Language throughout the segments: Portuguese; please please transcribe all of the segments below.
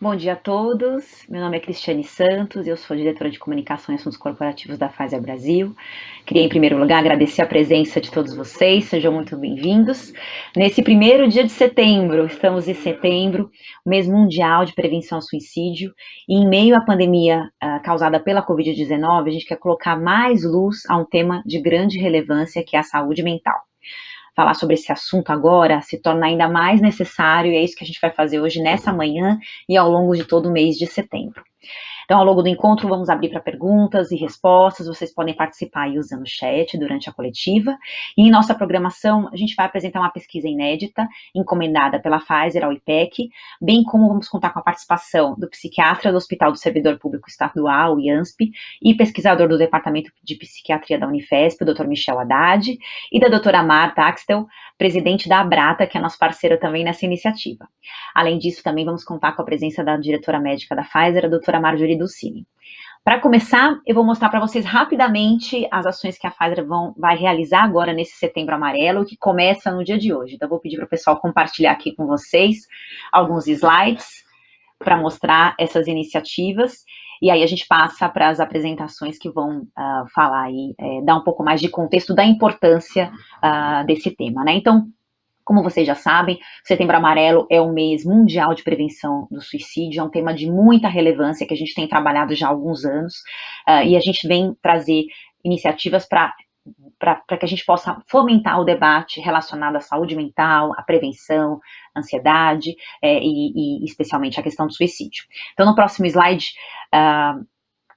Bom dia a todos, meu nome é Cristiane Santos, eu sou diretora de comunicação e assuntos corporativos da Pfizer Brasil. Queria, em primeiro lugar, agradecer a presença de todos vocês, sejam muito bem-vindos. Nesse primeiro dia de setembro, estamos em setembro, mês mundial de prevenção ao suicídio, e em meio à pandemia causada pela Covid-19, a gente quer colocar mais luz a um tema de grande relevância, que é a saúde mental. Falar sobre esse assunto agora se torna ainda mais necessário, e é isso que a gente vai fazer hoje, nessa manhã e ao longo de todo o mês de setembro. Então, ao longo do encontro, vamos abrir para perguntas e respostas. Vocês podem participar aí usando o chat durante a coletiva. E em nossa programação, a gente vai apresentar uma pesquisa inédita, encomendada pela Pfizer ao IPEC, bem como vamos contar com a participação do psiquiatra do Hospital do Servidor Público Estadual, o IANSP, e pesquisador do Departamento de Psiquiatria da Unifesp, o Dr. Michel Haddad, e da doutora Marta Axtel, presidente da Abrata, que é nosso parceiro também nessa iniciativa. Além disso, também vamos contar com a presença da diretora médica da Pfizer, a doutora Marjorie Dulcini. Para começar, eu vou mostrar para vocês rapidamente as ações que a Pfizer vai realizar agora nesse Setembro Amarelo, que começa no dia de hoje. Então, eu vou pedir para o pessoal compartilhar aqui com vocês alguns slides para mostrar essas iniciativas, e aí a gente passa para as apresentações que vão falar aí, dar um pouco mais de contexto da importância desse tema, né? Então, como vocês já sabem, Setembro Amarelo é o mês mundial de prevenção do suicídio, é um tema de muita relevância que a gente tem trabalhado já há alguns anos, e a gente vem trazer iniciativas para que a gente possa fomentar o debate relacionado à saúde mental, à prevenção, à ansiedade e especialmente a questão do suicídio. Então, no próximo slide,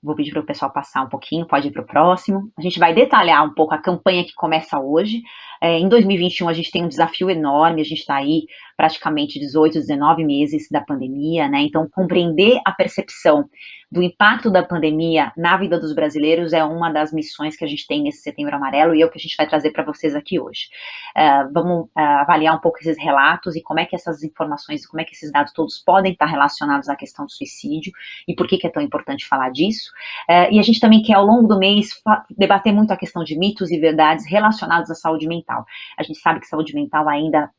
vou pedir para o pessoal passar um pouquinho, pode ir para o próximo. A gente vai detalhar um pouco a campanha que começa hoje. Em 2021, a gente tem um desafio enorme, a gente está aí praticamente 18, 19 meses da pandemia, né? Então, compreender a percepção do impacto da pandemia na vida dos brasileiros é uma das missões que a gente tem nesse Setembro Amarelo e é o que a gente vai trazer para vocês aqui hoje. Vamos avaliar um pouco esses relatos e como é que essas informações, como é que esses dados todos podem estar relacionados à questão do suicídio e por que é tão importante falar disso. E a gente também quer, ao longo do mês, debater muito a questão de mitos e verdades relacionados à saúde mental. A gente sabe que saúde mental ainda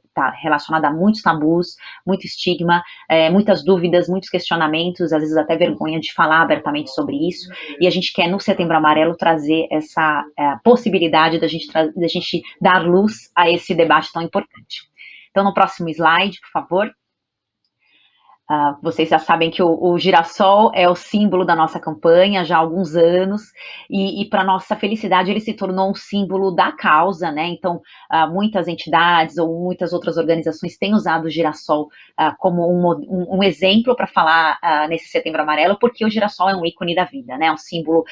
está relacionada a muitos tabus, muito estigma, muitas dúvidas, muitos questionamentos, às vezes até vergonha de falar abertamente sobre isso, e a gente quer, no Setembro Amarelo, trazer essa possibilidade da gente dar luz a esse debate tão importante. Então, no próximo slide, por favor. Vocês já sabem que o girassol é o símbolo da nossa campanha já há alguns anos, e para nossa felicidade ele se tornou um símbolo da causa, né? Então, muitas entidades ou muitas outras organizações têm usado o girassol como um exemplo para falar nesse Setembro Amarelo, porque o girassol é um ícone da vida, né? Um símbolo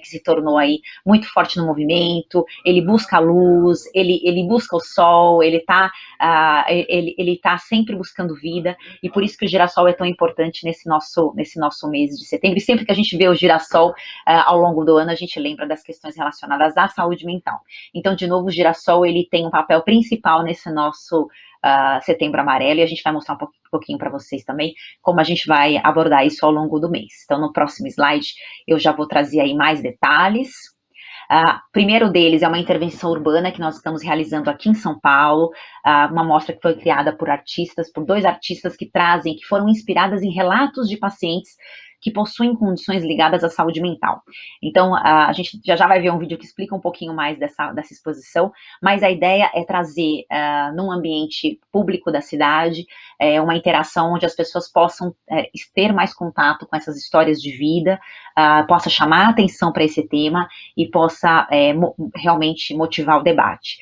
que se tornou aí muito forte no movimento, ele busca a luz, ele busca o sol, ele tá sempre buscando vida, e por isso que o girassol é tão importante nesse nosso mês de setembro, e sempre que a gente vê o girassol ao longo do ano, a gente lembra das questões relacionadas à saúde mental. Então, de novo, o girassol, ele tem um papel principal nesse nosso Setembro Amarelo, e a gente vai mostrar um pouquinho para vocês também como a gente vai abordar isso ao longo do mês. Então, no próximo slide, eu já vou trazer aí mais detalhes. Primeiro deles é uma intervenção urbana que nós estamos realizando aqui em São Paulo, uma mostra que foi criada por dois artistas que foram inspiradas em relatos de pacientes que possuem condições ligadas à saúde mental. Então, a gente já vai ver um vídeo que explica um pouquinho mais dessa exposição, mas a ideia é trazer num ambiente público da cidade uma interação onde as pessoas possam ter mais contato com essas histórias de vida, possa chamar a atenção para esse tema e possa realmente motivar o debate.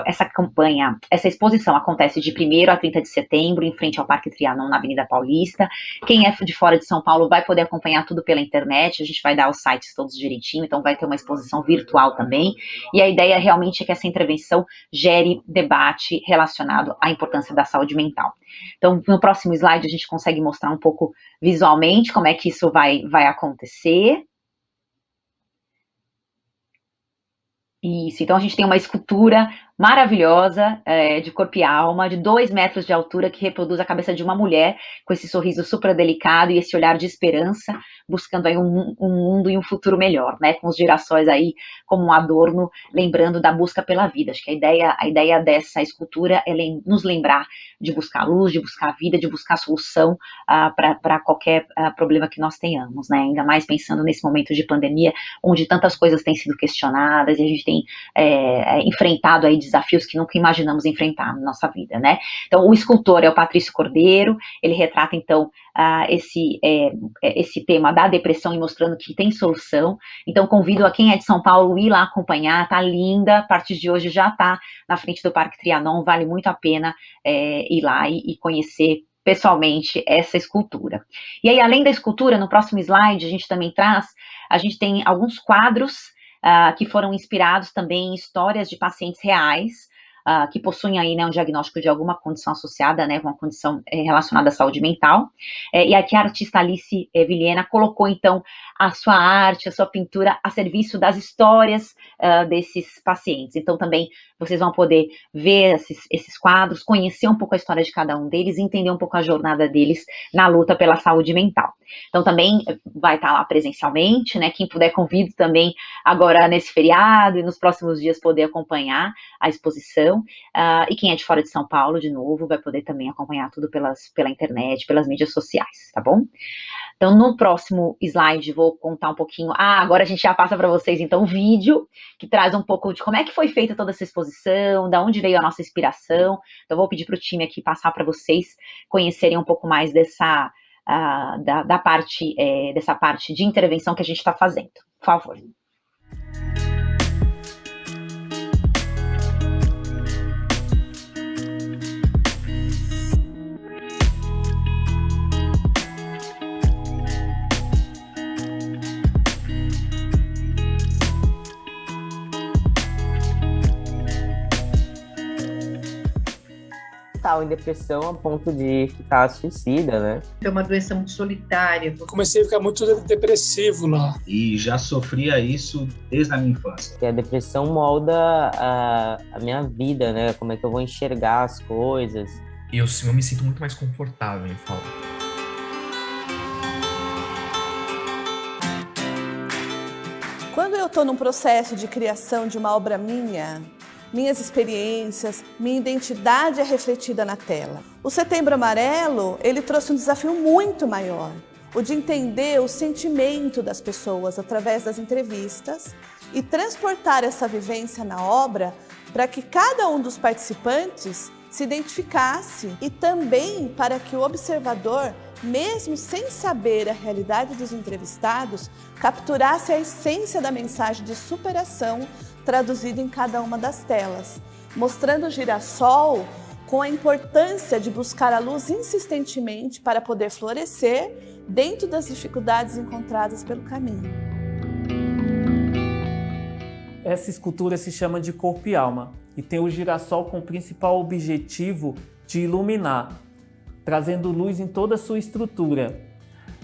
Essa campanha, essa exposição acontece de 1º a 30 de setembro, em frente ao Parque Trianon, na Avenida Paulista. Quem é de fora de São Paulo vai poder acompanhar tudo pela internet, a gente vai dar os sites todos direitinho, então vai ter uma exposição virtual também, e a ideia realmente é que essa intervenção gere debate relacionado à importância da saúde mental. Então, no próximo slide a gente consegue mostrar um pouco visualmente como é que isso vai acontecer. Isso, então a gente tem uma escultura maravilhosa, de corpo e alma, de 2 metros de altura, que reproduz a cabeça de uma mulher, com esse sorriso super delicado e esse olhar de esperança, buscando aí um mundo e um futuro melhor, né, com os girassóis aí como um adorno, lembrando da busca pela vida. Acho que a ideia dessa escultura é nos lembrar de buscar luz, de buscar vida, de buscar solução para qualquer problema que nós tenhamos, né, ainda mais pensando nesse momento de pandemia, onde tantas coisas têm sido questionadas e a gente tem enfrentado aí desafios que nunca imaginamos enfrentar na nossa vida, né? Então, o escultor é o Patrício Cordeiro, ele retrata, então, esse tema da depressão e mostrando que tem solução. Então, convido a quem é de São Paulo ir lá acompanhar, tá linda, a partir de hoje já tá na frente do Parque Trianon, vale muito a pena ir lá e conhecer pessoalmente essa escultura. E aí, além da escultura, no próximo slide a gente tem alguns quadros que foram inspirados também em histórias de pacientes reais, que possuem aí, né, um diagnóstico de alguma condição associada, né, com uma condição relacionada à saúde mental, e aqui a artista Alice Vilhena colocou, então, a sua arte, a sua pintura a serviço das histórias desses pacientes. Então, também vocês vão poder ver esses quadros, conhecer um pouco a história de cada um deles, entender um pouco a jornada deles na luta pela saúde mental. Então, também vai estar lá presencialmente, né, quem puder convido também agora nesse feriado e nos próximos dias poder acompanhar a exposição. E quem é de fora de São Paulo, de novo, vai poder também acompanhar tudo pela internet, pelas mídias sociais, tá bom? Então, no próximo slide, vou contar um pouquinho. Agora a gente já passa para vocês, então, o vídeo que traz um pouco de como é que foi feita toda essa exposição, da onde veio a nossa inspiração. Então, vou pedir para o time aqui passar para vocês conhecerem um pouco mais dessa parte de intervenção que a gente está fazendo. Por favor. Em depressão a ponto de ficar suicida, né? É uma doença muito solitária. Eu comecei a ficar muito depressivo lá. E já sofria isso desde a minha infância. Que a depressão molda a minha vida, né? Como é que eu vou enxergar as coisas. Eu me sinto muito mais confortável em falar. Quando eu estou num processo de criação de uma obra minhas experiências, minha identidade é refletida na tela. O Setembro Amarelo, ele trouxe um desafio muito maior, o de entender o sentimento das pessoas através das entrevistas e transportar essa vivência na obra para que cada um dos participantes se identificasse e também para que o observador, mesmo sem saber a realidade dos entrevistados, capturasse a essência da mensagem de superação traduzida em cada uma das telas, mostrando o girassol com a importância de buscar a luz insistentemente para poder florescer dentro das dificuldades encontradas pelo caminho. Essa escultura se chama de Corpo e Alma e tem o girassol com o principal objetivo de iluminar, trazendo luz em toda a sua estrutura.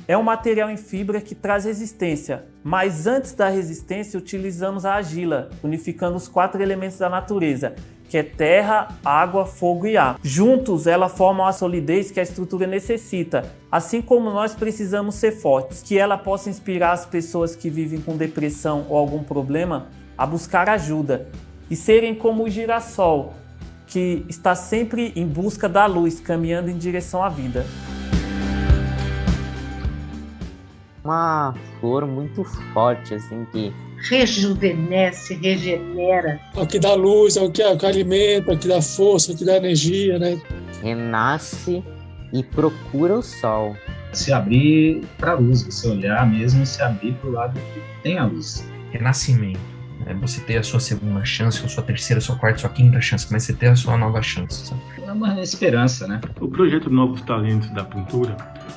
É um material em fibra que traz resistência, mas antes da resistência utilizamos a argila, unificando os 4 elementos da natureza, que é terra, água, fogo e ar. Juntos, ela formam a solidez que a estrutura necessita, assim como nós precisamos ser fortes, que ela possa inspirar as pessoas que vivem com depressão ou algum problema a buscar ajuda e serem como o girassol, que está sempre em busca da luz, caminhando em direção à vida. Uma flor muito forte, assim, que rejuvenesce, regenera. É o que dá luz, é o que alimenta, é o que dá força, é o que dá energia, né? renasce e procura o sol. Se abrir para a luz, você olhar mesmo e se abrir para o lado que tem a luz. Renascimento. É você ter a sua segunda chance, ou sua terceira, sua quarta, sua quinta chance, mas você ter a sua nova chance, sabe? É uma esperança, né? O projeto Novos Talentos da Pintura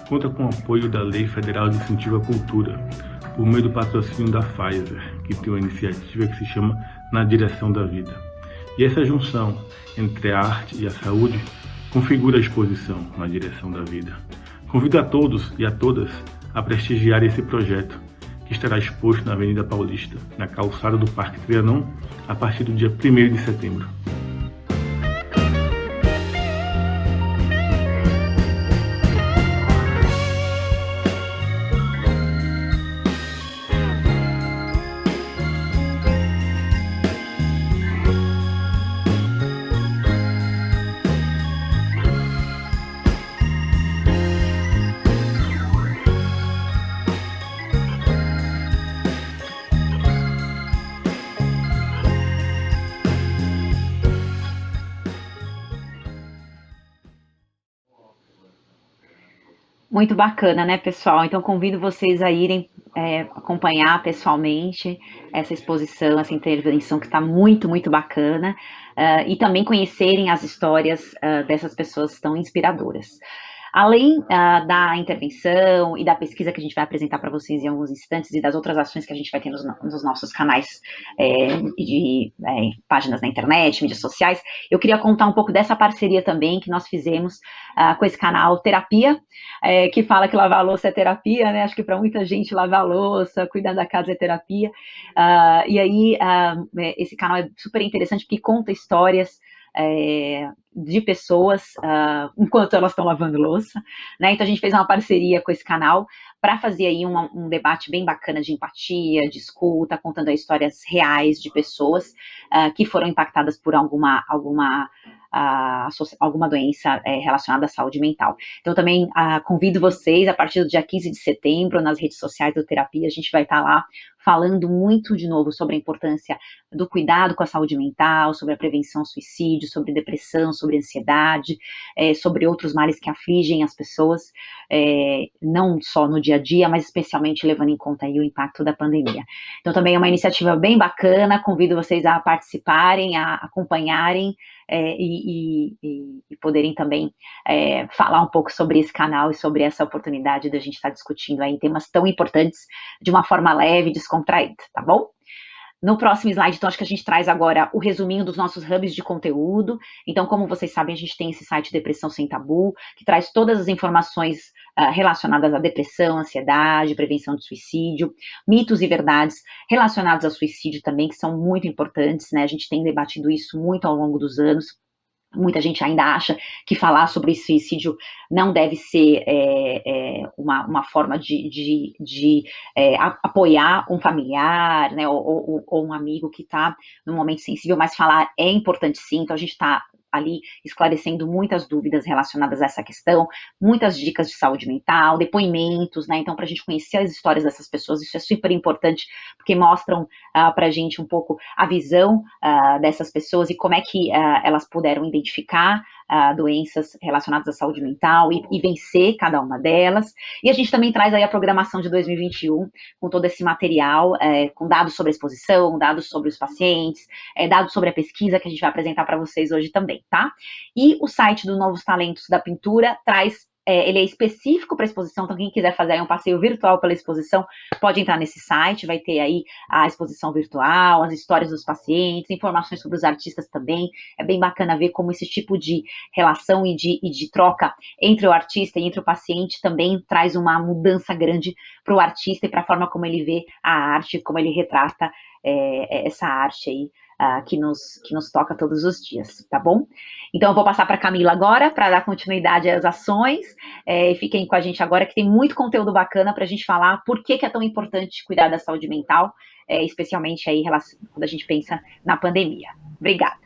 conta com o apoio da Lei Federal de Incentivo à Cultura, por meio do patrocínio da Pfizer, que tem uma iniciativa que se chama Na Direção da Vida. E essa junção entre a arte e a saúde configura a exposição Na Direção da Vida. Convido a todos e a todas a prestigiar esse projeto, que estará exposto na Avenida Paulista, na calçada do Parque Trianon, a partir do dia 1º de setembro. Muito bacana, né, pessoal? Então convido vocês a irem acompanhar pessoalmente essa exposição, essa intervenção que está muito, muito bacana, e também conhecerem as histórias dessas pessoas tão inspiradoras. Além da intervenção e da pesquisa que a gente vai apresentar para vocês em alguns instantes e das outras ações que a gente vai ter nos nossos canais de páginas na internet, mídias sociais, eu queria contar um pouco dessa parceria também que nós fizemos com esse canal Terapia, que fala que lavar a louça é terapia, né? Acho que para muita gente lavar a louça, cuidar da casa é terapia. E aí esse canal é super interessante porque conta histórias de pessoas enquanto elas estão lavando louça, né? Então a gente fez uma parceria com esse canal para fazer aí um debate bem bacana de empatia, de escuta, contando histórias reais de pessoas que foram impactadas por alguma doença relacionada à saúde mental. Então também convido vocês, a partir do dia 15 de setembro, nas redes sociais do Terapia, a gente vai estar lá falando muito de novo sobre a importância do cuidado com a saúde mental, sobre a prevenção ao suicídio, sobre depressão, sobre ansiedade, sobre outros males que afligem as pessoas, não só no dia a dia, mas especialmente levando em conta aí o impacto da pandemia. Então também é uma iniciativa bem bacana, convido vocês a participarem, a acompanharem, e poderem também falar um pouco sobre esse canal e sobre essa oportunidade da gente estar discutindo aí temas tão importantes de uma forma leve, descontraída, tá bom? No próximo slide, então, acho que a gente traz agora o resuminho dos nossos hubs de conteúdo. Então, como vocês sabem, a gente tem esse site Depressão Sem Tabu, que traz todas as informações relacionadas à depressão, ansiedade, prevenção de suicídio, mitos e verdades relacionados ao suicídio também, que são muito importantes, né? A gente tem debatido isso muito ao longo dos anos. Muita gente ainda acha que falar sobre suicídio não deve ser uma forma de apoiar um familiar, né, ou um amigo que está num momento sensível, mas falar é importante sim. Então a gente está ali esclarecendo muitas dúvidas relacionadas a essa questão, muitas dicas de saúde mental, depoimentos, né? Então, para a gente conhecer as histórias dessas pessoas, isso é super importante, porque mostram para a gente um pouco a visão dessas pessoas e como é que elas puderam identificar doenças relacionadas à saúde mental e vencer cada uma delas. E a gente também traz aí a programação de 2021, com todo esse material, com dados sobre a exposição, dados sobre os pacientes, dados sobre a pesquisa que a gente vai apresentar para vocês hoje também, tá? E o site do Novos Talentos da Pintura traz ele é específico para a exposição, então quem quiser fazer aí um passeio virtual pela exposição, pode entrar nesse site, vai ter aí a exposição virtual, as histórias dos pacientes, informações sobre os artistas também. É bem bacana ver como esse tipo de relação e de troca entre o artista e entre o paciente também traz uma mudança grande para o artista e para a forma como ele vê a arte, como ele retrata essa arte aí, que nos toca todos os dias, tá bom? Então eu vou passar para a Camila agora, para dar continuidade às ações, e fiquem com a gente agora, que tem muito conteúdo bacana para a gente falar por que é tão importante cuidar da saúde mental, especialmente aí quando a gente pensa na pandemia. Obrigada.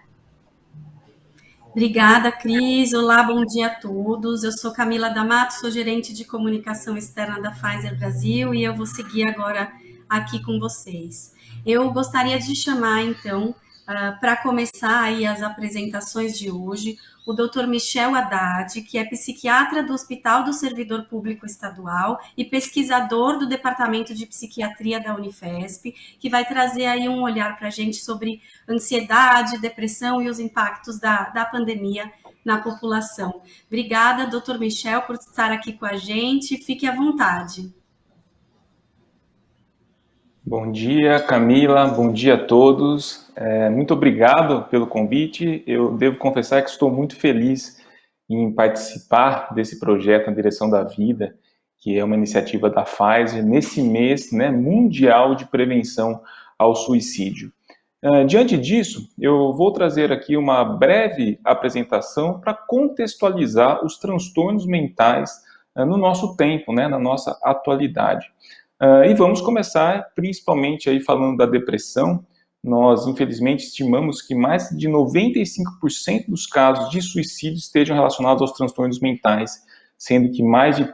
Obrigada, Cris. Olá, bom dia a todos. Eu sou Camila D'Amato, sou gerente de comunicação externa da Pfizer Brasil e eu vou seguir agora aqui com vocês. Eu gostaria de chamar, então, para começar aí as apresentações de hoje, o Dr. Michel Haddad, que é psiquiatra do Hospital do Servidor Público Estadual e pesquisador do Departamento de Psiquiatria da Unifesp, que vai trazer aí um olhar para a gente sobre ansiedade, depressão e os impactos da pandemia na população. Obrigada, Dr. Michel, por estar aqui com a gente. Fique à vontade. Bom dia, Camila. Bom dia a todos. Muito obrigado pelo convite. Eu devo confessar que estou muito feliz em participar desse projeto Na Direção da Vida, que é uma iniciativa da Pfizer, nesse mês, né, mundial de prevenção ao suicídio. Diante disso, eu vou trazer aqui uma breve apresentação para contextualizar os transtornos mentais no nosso tempo, né, na nossa atualidade. E vamos começar principalmente aí falando da depressão. Nós, infelizmente, estimamos que mais de 95% dos casos de suicídio estejam relacionados aos transtornos mentais, sendo que mais de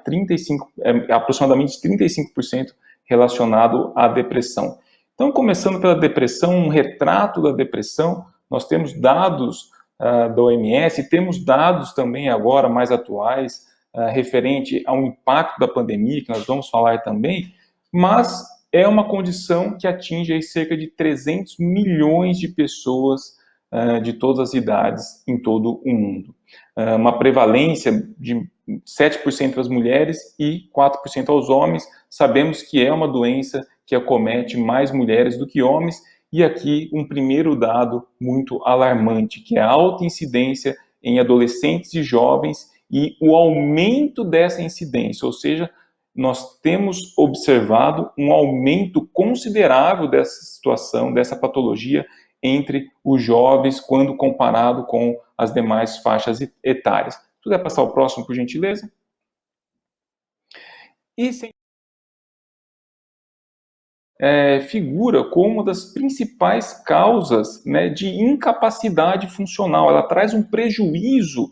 aproximadamente 35% relacionado à depressão. Então, começando pela depressão, um retrato da depressão, nós temos dados da OMS, temos dados também agora mais atuais referente ao impacto da pandemia, que nós vamos falar também, mas é uma condição que atinge aí cerca de 300 milhões de pessoas de todas as idades em todo o mundo. Uma prevalência de 7% às mulheres e 4% aos homens. Sabemos que é uma doença que acomete mais mulheres do que homens, e aqui um primeiro dado muito alarmante, que é a alta incidência em adolescentes e jovens e o aumento dessa incidência, ou seja, nós temos observado um aumento considerável dessa situação, dessa patologia, entre os jovens, quando comparado com as demais faixas etárias. Se puder passar o próximo, por gentileza. E figura como uma das principais causas, né, de incapacidade funcional. Ela traz um prejuízo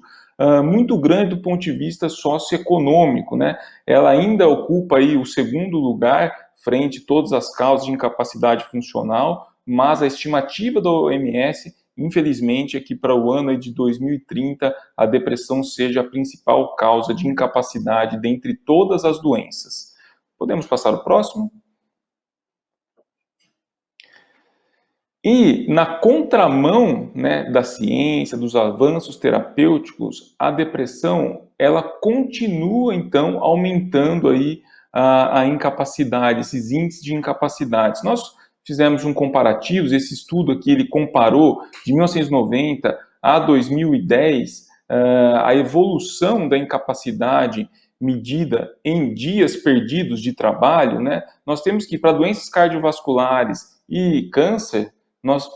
muito grande do ponto de vista socioeconômico, né? Ela ainda ocupa aí o segundo lugar frente a todas as causas de incapacidade funcional, mas a estimativa da OMS, infelizmente, é que para o ano de 2030 a depressão seja a principal causa de incapacidade dentre todas as doenças. Podemos passar o próximo? E na contramão, né, da ciência, dos avanços terapêuticos, a depressão, ela continua, então, aumentando aí a incapacidade, esses índices de incapacidades. Nós fizemos um comparativo, esse estudo aqui, ele comparou de 1990 a 2010, a evolução da incapacidade medida em dias perdidos de trabalho, né? Nós temos que, para doenças cardiovasculares e câncer,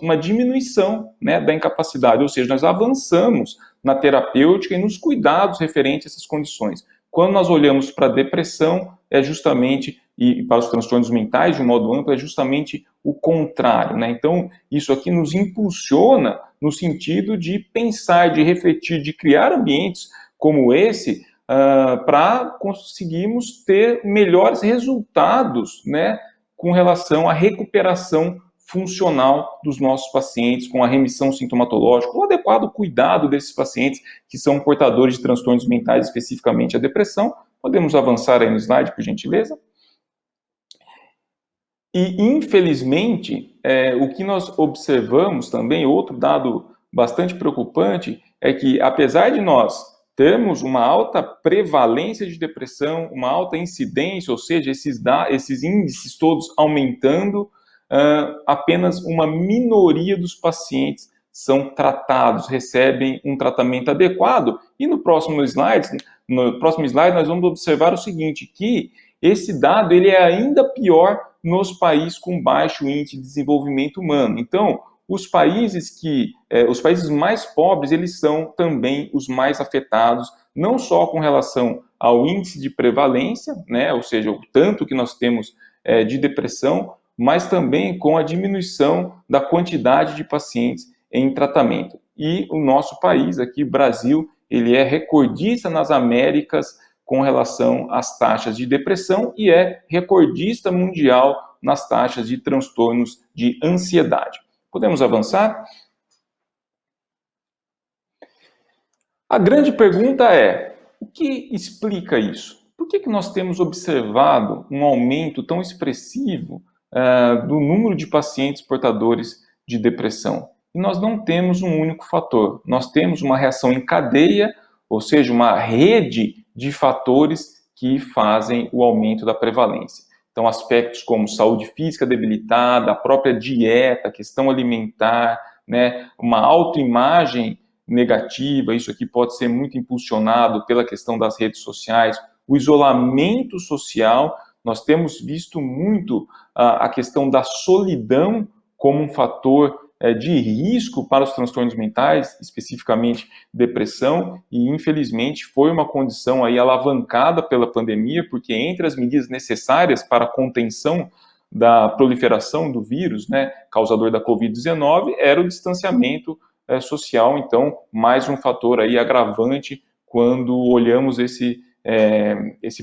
uma diminuição, né, da incapacidade, ou seja, nós avançamos na terapêutica e nos cuidados referentes a essas condições. Quando nós olhamos para a depressão, é justamente, e para os transtornos mentais de um modo amplo, é justamente o contrário, né? Então, isso aqui nos impulsiona no sentido de pensar, de refletir, de criar ambientes como esse, para conseguirmos ter melhores resultados, né, com relação à recuperação funcional dos nossos pacientes, com a remissão sintomatológica, o adequado cuidado desses pacientes que são portadores de transtornos mentais, especificamente a depressão. Podemos avançar aí no slide, por gentileza? E, infelizmente, o que nós observamos também, outro dado bastante preocupante, é que, apesar de nós termos uma alta prevalência de depressão, uma alta incidência, ou seja, esses índices todos aumentando, apenas uma minoria dos pacientes são tratados, recebem um tratamento adequado. E no próximo slide nós vamos observar o seguinte, que esse dado ele é ainda pior nos países com baixo índice de desenvolvimento humano. Então, os países mais pobres, eles são também os mais afetados, não só com relação ao índice de prevalência, né, ou seja, o tanto que nós temos de depressão, mas também com a diminuição da quantidade de pacientes em tratamento. E o nosso país, aqui, Brasil, ele é recordista nas Américas com relação às taxas de depressão e é recordista mundial nas taxas de transtornos de ansiedade. Podemos avançar? A grande pergunta é, o que explica isso? Por que nós temos observado um aumento tão expressivo do número de pacientes portadores de depressão? E nós não temos um único fator, nós temos uma reação em cadeia, ou seja, uma rede de fatores que fazem o aumento da prevalência. Então, aspectos como saúde física debilitada, a própria dieta, questão alimentar, né, uma autoimagem negativa, isso aqui pode ser muito impulsionado pela questão das redes sociais, o isolamento social. Nós temos visto muito a questão da solidão como um fator de risco para os transtornos mentais, especificamente depressão, e infelizmente foi uma condição aí alavancada pela pandemia, porque entre as medidas necessárias para a contenção da proliferação do vírus, né, causador da Covid-19, era o distanciamento social. Então, mais um fator aí agravante quando olhamos esse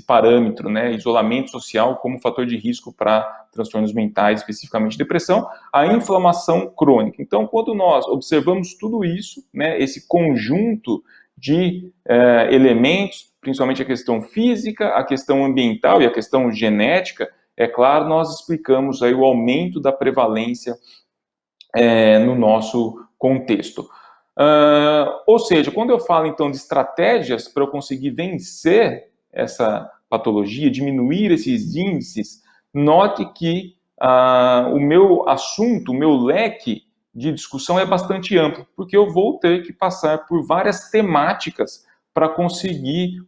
parâmetro, né, isolamento social como fator de risco para transtornos mentais, especificamente depressão, a inflamação crônica. Então, quando nós observamos tudo isso, né, esse conjunto de elementos, principalmente a questão física, a questão ambiental e a questão genética, é claro, nós explicamos aí o aumento da prevalência no nosso contexto. Ou seja, quando eu falo então de estratégias para eu conseguir vencer essa patologia, diminuir esses índices, note que o meu assunto, o meu leque de discussão é bastante amplo, porque eu vou ter que passar por várias temáticas para conseguir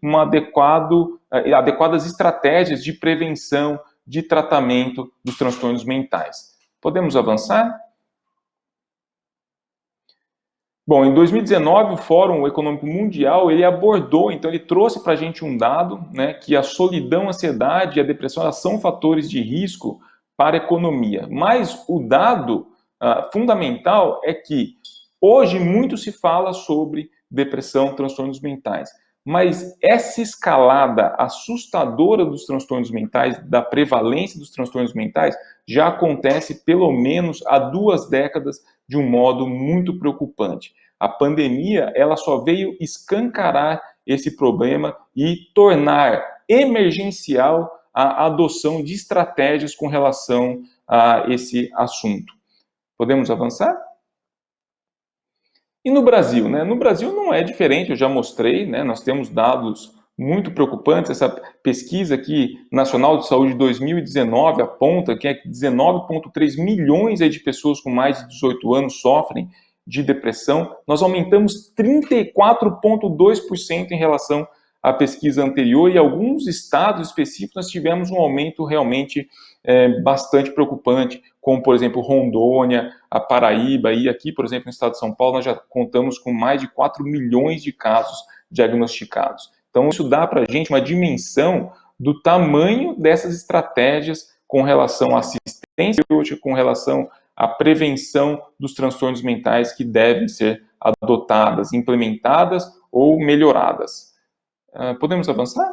adequadas estratégias de prevenção, de tratamento dos transtornos mentais. Podemos avançar? Bom, em 2019, o Fórum Econômico Mundial, ele abordou, então ele trouxe para a gente um dado, né, que a solidão, a ansiedade e a depressão elas são fatores de risco para a economia. Mas o dado fundamental é que hoje muito se fala sobre depressão, transtornos mentais. Mas essa escalada assustadora dos transtornos mentais, da prevalência dos transtornos mentais, já acontece pelo menos há 2 décadas de um modo muito preocupante. A pandemia, ela só veio escancarar esse problema e tornar emergencial a adoção de estratégias com relação a esse assunto. Podemos avançar? E no Brasil, né? No Brasil não é diferente, eu já mostrei, né? Nós temos dados muito preocupantes. Essa pesquisa aqui, Nacional de Saúde de 2019, aponta que 19,3 milhões de pessoas com mais de 18 anos sofrem de depressão. Nós aumentamos 34,2% em relação à pesquisa anterior, e alguns estados específicos nós tivemos um aumento realmente bastante preocupante, como, por exemplo, Rondônia, a Paraíba, e aqui, por exemplo, no estado de São Paulo, nós já contamos com mais de 4 milhões de casos diagnosticados. Então, isso dá para a gente uma dimensão do tamanho dessas estratégias com relação à assistência, com relação à prevenção dos transtornos mentais que devem ser adotadas, implementadas ou melhoradas. Podemos avançar?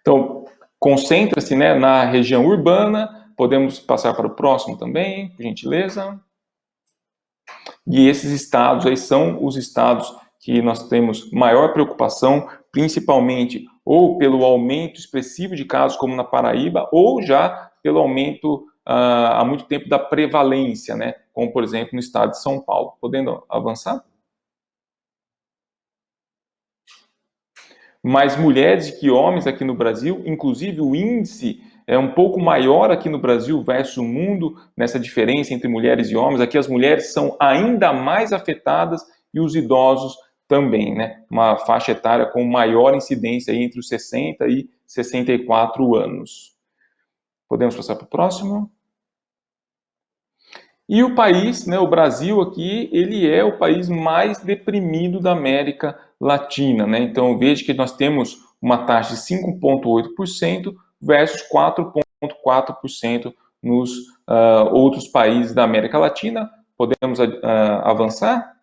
Então, concentra-se, né, na região urbana. Podemos passar para o próximo também, por gentileza. E esses estados aí são os estados que nós temos maior preocupação, principalmente ou pelo aumento expressivo de casos, como na Paraíba, ou já pelo aumento há muito tempo da prevalência, né, como, por exemplo, no estado de São Paulo. Podendo avançar? Mais mulheres que homens aqui no Brasil, inclusive o índice é um pouco maior aqui no Brasil versus o mundo, nessa diferença entre mulheres e homens. Aqui as mulheres são ainda mais afetadas e os idosos também, né? Uma faixa etária com maior incidência aí entre os 60 e 64 anos. Podemos passar para o próximo? E o país, né, o Brasil aqui, ele é o país mais deprimido da América Latina, né? Então veja que nós temos uma taxa de 5,8% versus 4,4% nos outros países da América Latina. Podemos avançar?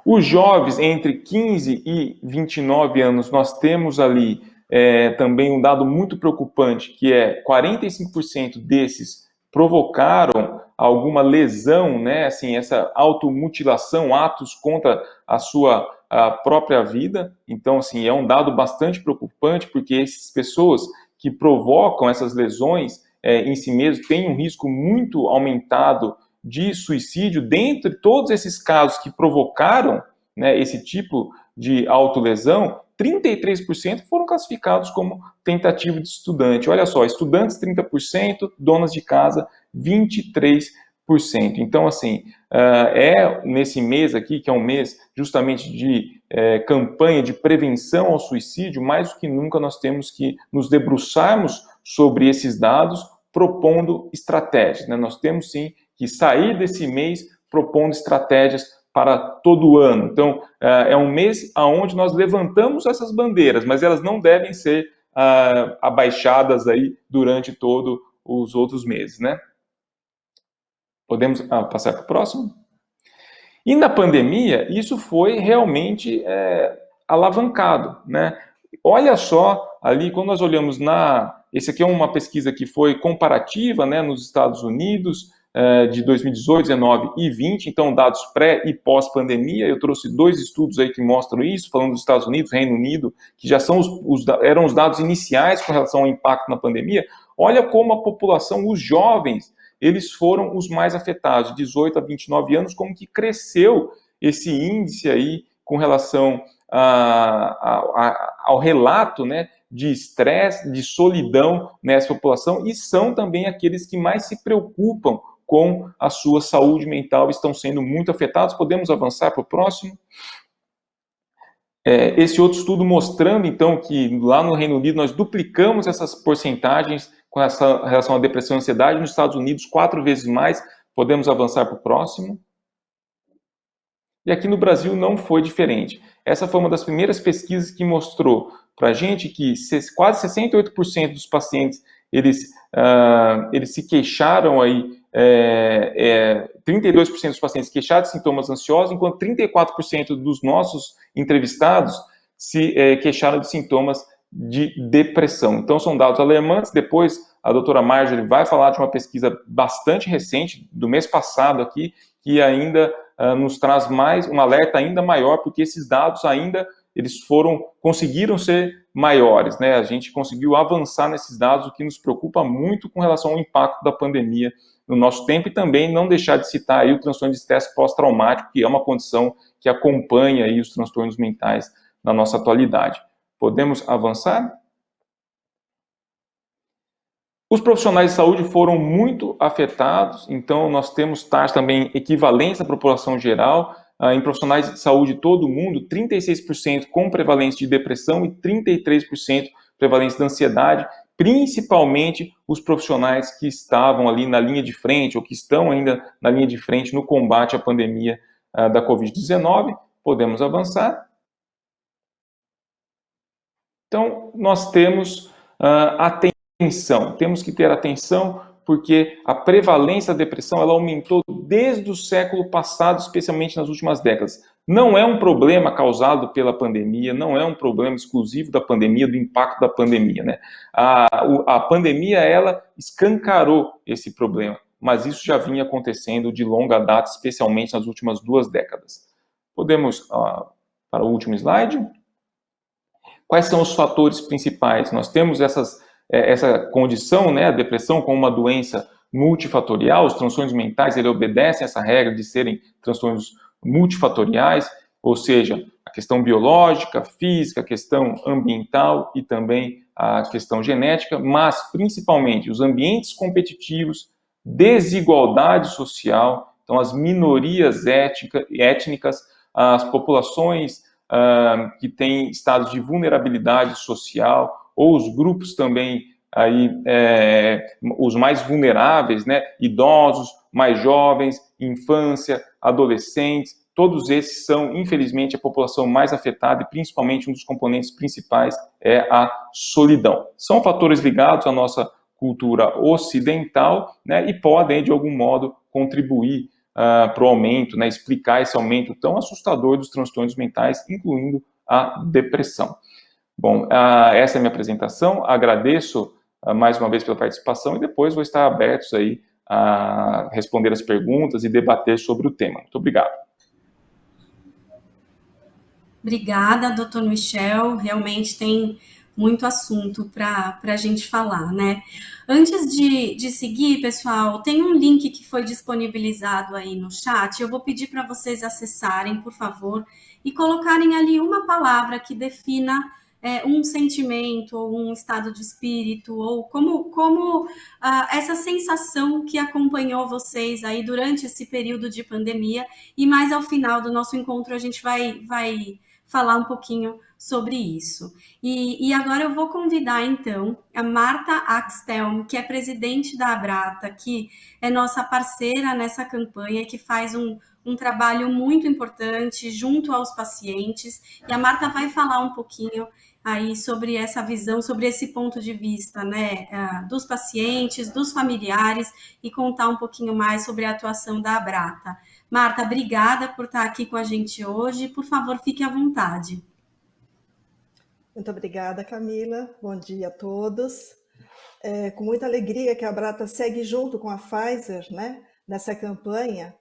Os jovens entre 15 e 29 anos, nós temos ali também um dado muito preocupante, que é 45% desses provocaram alguma lesão, né, assim, essa automutilação, atos contra a sua própria vida. Então, assim, é um dado bastante preocupante, porque essas pessoas que provocam essas lesões em si mesmo têm um risco muito aumentado de suicídio. Dentre todos esses casos que provocaram, né, esse tipo de autolesão, 33% foram classificados como tentativa de estudante. Olha só, estudantes 30%, donas de casa 23%. Então, assim, nesse mês aqui, que é um mês justamente de campanha de prevenção ao suicídio, mais do que nunca nós temos que nos debruçarmos sobre esses dados, propondo estratégias, né? Nós temos sim que sair desse mês propondo estratégias para todo o ano. Então, é um mês onde nós levantamos essas bandeiras, mas elas não devem ser abaixadas aí durante todos os outros meses, né? Podemos passar para o próximo? E na pandemia, isso foi realmente alavancado, né? Olha só, ali, quando nós olhamos esse aqui é uma pesquisa que foi comparativa, né, nos Estados Unidos, de 2018, 19 e 20, então dados pré e pós-pandemia. Eu trouxe 2 estudos aí que mostram isso, falando dos Estados Unidos, Reino Unido, que já são eram os dados iniciais com relação ao impacto na pandemia. Olha como a população, os jovens, eles foram os mais afetados, de 18 a 29 anos, como que cresceu esse índice aí com relação ao relato, né, de estresse, de solidão nessa população, e são também aqueles que mais se preocupam com a sua saúde mental, estão sendo muito afetados. Podemos avançar para o próximo? Esse outro estudo mostrando, então, que lá no Reino Unido nós duplicamos essas porcentagens com relação à depressão e ansiedade, nos Estados Unidos 4 vezes mais. Podemos avançar para o próximo? E aqui no Brasil não foi diferente. Essa foi uma das primeiras pesquisas que mostrou para a gente que quase 68% dos pacientes eles se queixaram aí, 32% dos pacientes queixaram de sintomas ansiosos, enquanto 34% dos nossos entrevistados se queixaram de sintomas de depressão. Então são dados alarmantes. Depois a doutora Marjorie vai falar de uma pesquisa bastante recente, do mês passado aqui, que ainda nos traz um alerta ainda maior, porque esses dados ainda conseguiram ser maiores, né? A gente conseguiu avançar nesses dados, o que nos preocupa muito com relação ao impacto da pandemia no nosso tempo, e também não deixar de citar aí o transtorno de estresse pós-traumático, que é uma condição que acompanha aí os transtornos mentais na nossa atualidade. Podemos avançar? Os profissionais de saúde foram muito afetados, então nós temos taxas também equivalentes à população geral. Em profissionais de saúde de todo o mundo, 36% com prevalência de depressão e 33% prevalência de ansiedade, principalmente os profissionais que estavam ali na linha de frente ou que estão ainda na linha de frente no combate à pandemia da Covid-19. Podemos avançar. Então, nós temos atenção, temos que ter atenção, porque a prevalência da depressão ela aumentou desde o século passado, especialmente nas últimas décadas. Não é um problema causado pela pandemia, não é um problema exclusivo da pandemia, do impacto da pandemia, né? A pandemia, ela escancarou esse problema, mas isso já vinha acontecendo de longa data, especialmente nas últimas 2 décadas. Podemos para o último slide? Quais são os fatores principais? Nós temos essa condição, né, a depressão como uma doença multifatorial. Os transtornos mentais, ele obedecem a essa regra de serem transtornos multifatoriais, ou seja, a questão biológica, física, a questão ambiental e também a questão genética, mas principalmente os ambientes competitivos, desigualdade social, então as minorias étnicas, as populações que têm estados de vulnerabilidade social, ou os grupos também, aí, os mais vulneráveis, né, idosos, mais jovens, infância, adolescentes, todos esses são, infelizmente, a população mais afetada e, principalmente, um dos componentes principais é a solidão. São fatores ligados à nossa cultura ocidental, né, e podem, de algum modo, contribuir para o aumento, né, explicar esse aumento tão assustador dos transtornos mentais, incluindo a depressão. Bom, essa é a minha apresentação. Agradeço mais uma vez pela participação e depois vou estar abertos aí a responder as perguntas e debater sobre o tema. Muito obrigado. Obrigada, doutor Michel. Realmente tem muito assunto para a gente falar, né? Antes de seguir, pessoal, tem um link que foi disponibilizado aí no chat. Eu vou pedir para vocês acessarem, por favor, e colocarem ali uma palavra que defina um sentimento, ou um estado de espírito, ou como essa sensação que acompanhou vocês aí durante esse período de pandemia, e mais ao final do nosso encontro a gente vai falar um pouquinho sobre isso. E agora eu vou convidar, então, a Marta Axtelm, que é presidente da Abrata, que é nossa parceira nessa campanha, que faz um trabalho muito importante junto aos pacientes, e a Marta vai falar um pouquinho aí sobre essa visão, sobre esse ponto de vista, né, dos pacientes, dos familiares, e contar um pouquinho mais sobre a atuação da Abrata. Marta, obrigada por estar aqui com a gente hoje. Por favor, fique à vontade. Muito obrigada, Camila. Bom dia a todos. Com muita alegria que a Abrata segue junto com a Pfizer, né, nessa campanha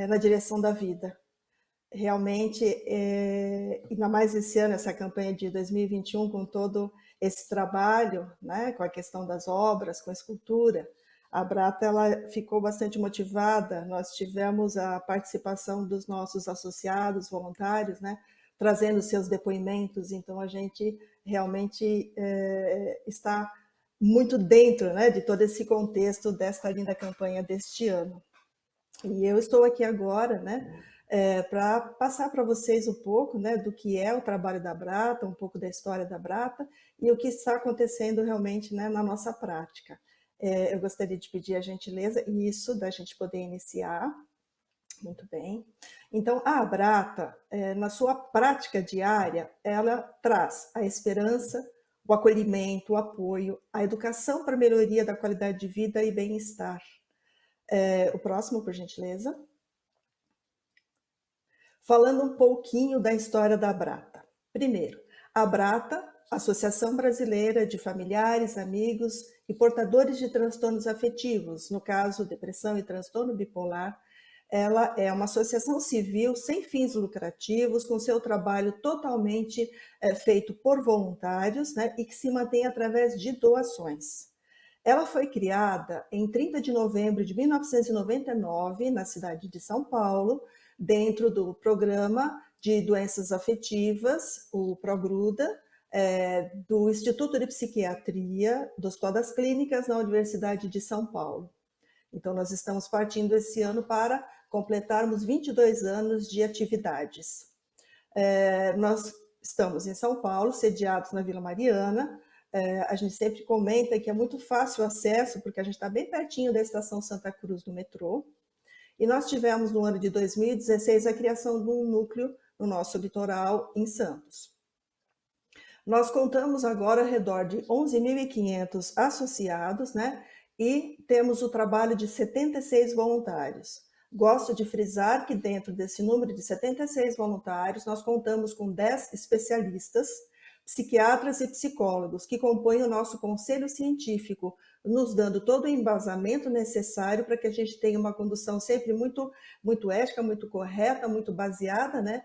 na direção da vida. Realmente, ainda mais esse ano, essa campanha de 2021, com todo esse trabalho, né, com a questão das obras, com a escultura, a Brata ela ficou bastante motivada. Nós tivemos a participação dos nossos associados, voluntários, né, trazendo seus depoimentos. Então, a gente realmente está muito dentro, né, de todo esse contexto desta linda campanha deste ano. E eu estou aqui agora, né, para passar para vocês um pouco, né, do que é o trabalho da Brata, um pouco da história da Brata e o que está acontecendo realmente, né, na nossa prática. Eu gostaria de pedir a gentileza, isso, da gente poder iniciar. Muito bem. Então, a Brata, na sua prática diária, ela traz a esperança, o acolhimento, o apoio, a educação para a melhoria da qualidade de vida e bem-estar. O próximo, por gentileza. Falando um pouquinho da história da Brata. Primeiro, a Brata, Associação Brasileira de Familiares, Amigos e Portadores de Transtornos Afetivos, no caso, depressão e transtorno bipolar, ela é uma associação civil sem fins lucrativos, com seu trabalho totalmente feito por voluntários, né, e que se mantém através de doações. Ela foi criada em 30 de novembro de 1999, na cidade de São Paulo, dentro do programa de doenças afetivas, o Progruda, do Instituto de Psiquiatria do Hospital das Clínicas, na Universidade de São Paulo. Então, nós estamos partindo esse ano para completarmos 22 anos de atividades. Nós estamos em São Paulo, sediados na Vila Mariana. A gente sempre comenta que é muito fácil o acesso, porque a gente está bem pertinho da Estação Santa Cruz do metrô. E nós tivemos, no ano de 2016, a criação de um núcleo no nosso litoral, em Santos. Nós contamos agora ao redor de 11.500 associados, né? E temos o trabalho de 76 voluntários. Gosto de frisar que dentro desse número de 76 voluntários, nós contamos com 10 especialistas, psiquiatras e psicólogos, que compõem o nosso conselho científico, nos dando todo o embasamento necessário para que a gente tenha uma condução sempre muito ética, muito correta, muito baseada, né,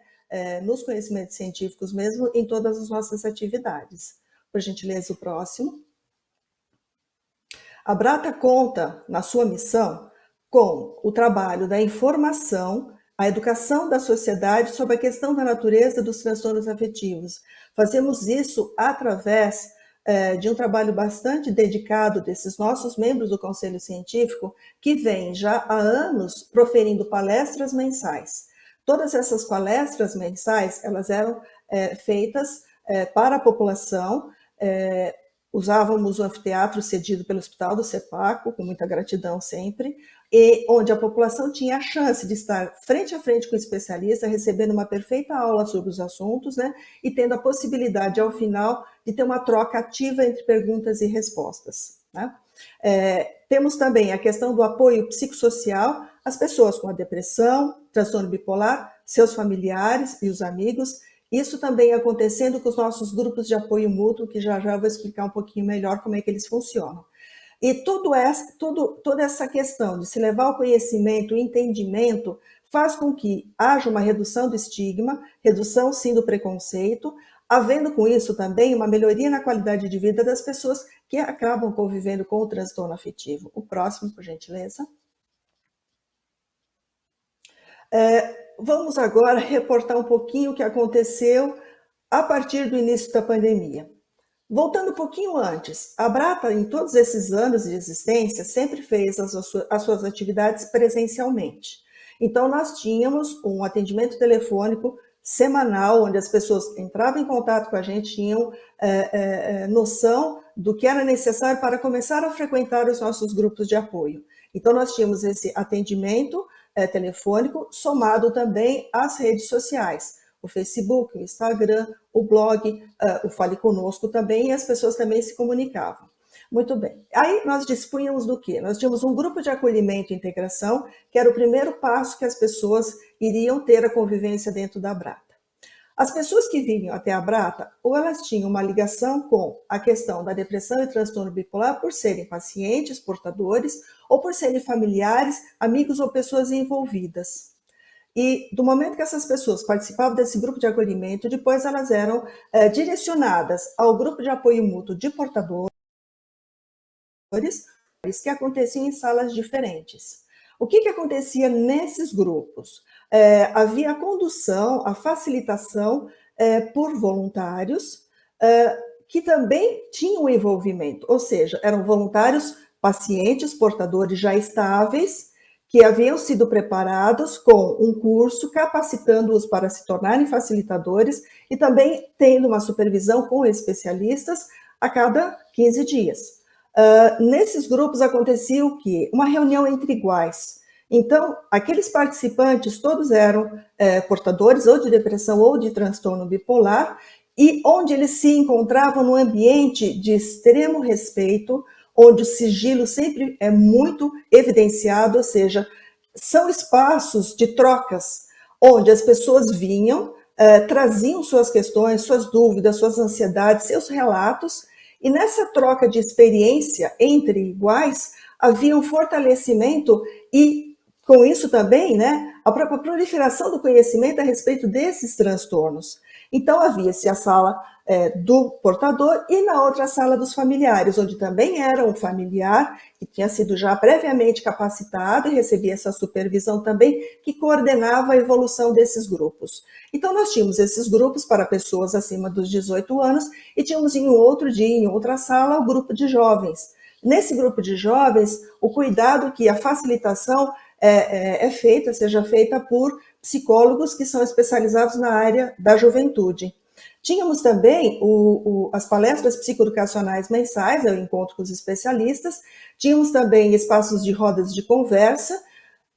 nos conhecimentos científicos mesmo, em todas as nossas atividades. Por gentileza, o próximo. A Brata conta, na sua missão, com o trabalho da informação, a educação da sociedade sobre a questão da natureza dos transtornos afetivos. Fazemos isso através de um trabalho bastante dedicado desses nossos membros do Conselho Científico, que vêm já há anos proferindo palestras mensais. Todas essas palestras mensais, elas eram feitas para a população. Usávamos o anfiteatro cedido pelo Hospital do CEPACO, com muita gratidão sempre, e onde a população tinha a chance de estar frente a frente com o especialista, recebendo uma perfeita aula sobre os assuntos, né, e tendo a possibilidade, ao final, de ter uma troca ativa entre perguntas e respostas, né. Temos também a questão do apoio psicossocial às pessoas com a depressão, transtorno bipolar, seus familiares e os amigos. Isso também acontecendo com os nossos grupos de apoio mútuo, que já vou explicar um pouquinho melhor como é que eles funcionam. E toda essa questão de se levar ao conhecimento, o entendimento, faz com que haja uma redução do estigma, redução sim do preconceito, havendo com isso também uma melhoria na qualidade de vida das pessoas que acabam convivendo com o transtorno afetivo. O próximo, por gentileza. Vamos agora reportar um pouquinho o que aconteceu a partir do início da pandemia. Voltando um pouquinho antes, a Brata, em todos esses anos de existência, sempre fez as suas atividades presencialmente. Então, nós tínhamos um atendimento telefônico semanal, onde as pessoas entravam em contato com a gente, tinham noção do que era necessário para começar a frequentar os nossos grupos de apoio. Então, nós tínhamos esse atendimento telefônico, somado também às redes sociais, o Facebook, o Instagram, o blog, o Fale Conosco também, e as pessoas também se comunicavam. Muito bem. Aí nós dispunhamos do quê? Nós tínhamos um grupo de acolhimento e integração, que era o primeiro passo que as pessoas iriam ter a convivência dentro da Brata. As pessoas que vinham até a Brata, ou elas tinham uma ligação com a questão da depressão e transtorno bipolar por serem pacientes, portadores, ou por serem familiares, amigos ou pessoas envolvidas. E do momento que essas pessoas participavam desse grupo de acolhimento, depois elas eram direcionadas ao grupo de apoio mútuo de portadores, que aconteciam em salas diferentes. O que acontecia nesses grupos? Havia a condução, a facilitação por voluntários que também tinham envolvimento, ou seja, eram voluntários pacientes, portadores já estáveis, que haviam sido preparados com um curso, capacitando-os para se tornarem facilitadores e também tendo uma supervisão com especialistas a cada 15 dias. Nesses grupos acontecia o quê? Uma reunião entre iguais. Então, aqueles participantes todos eram portadores ou de depressão ou de transtorno bipolar, e onde eles se encontravam num ambiente de extremo respeito, onde o sigilo sempre é muito evidenciado, ou seja, são espaços de trocas, onde as pessoas vinham, traziam suas questões, suas dúvidas, suas ansiedades, seus relatos, e nessa troca de experiência entre iguais, havia um fortalecimento e, com isso também, né, a própria proliferação do conhecimento a respeito desses transtornos. Então, havia-se a sala do portador e na outra a sala dos familiares, onde também era um familiar que tinha sido já previamente capacitado e recebia essa supervisão também, que coordenava a evolução desses grupos. Então, nós tínhamos esses grupos para pessoas acima dos 18 anos e tínhamos em um outro dia, em outra sala, o grupo de jovens. Nesse grupo de jovens, o cuidado que a facilitação seja feita por psicólogos que são especializados na área da juventude. Tínhamos também as palestras psicoeducacionais mensais, o encontro com os especialistas, tínhamos também espaços de rodas de conversa,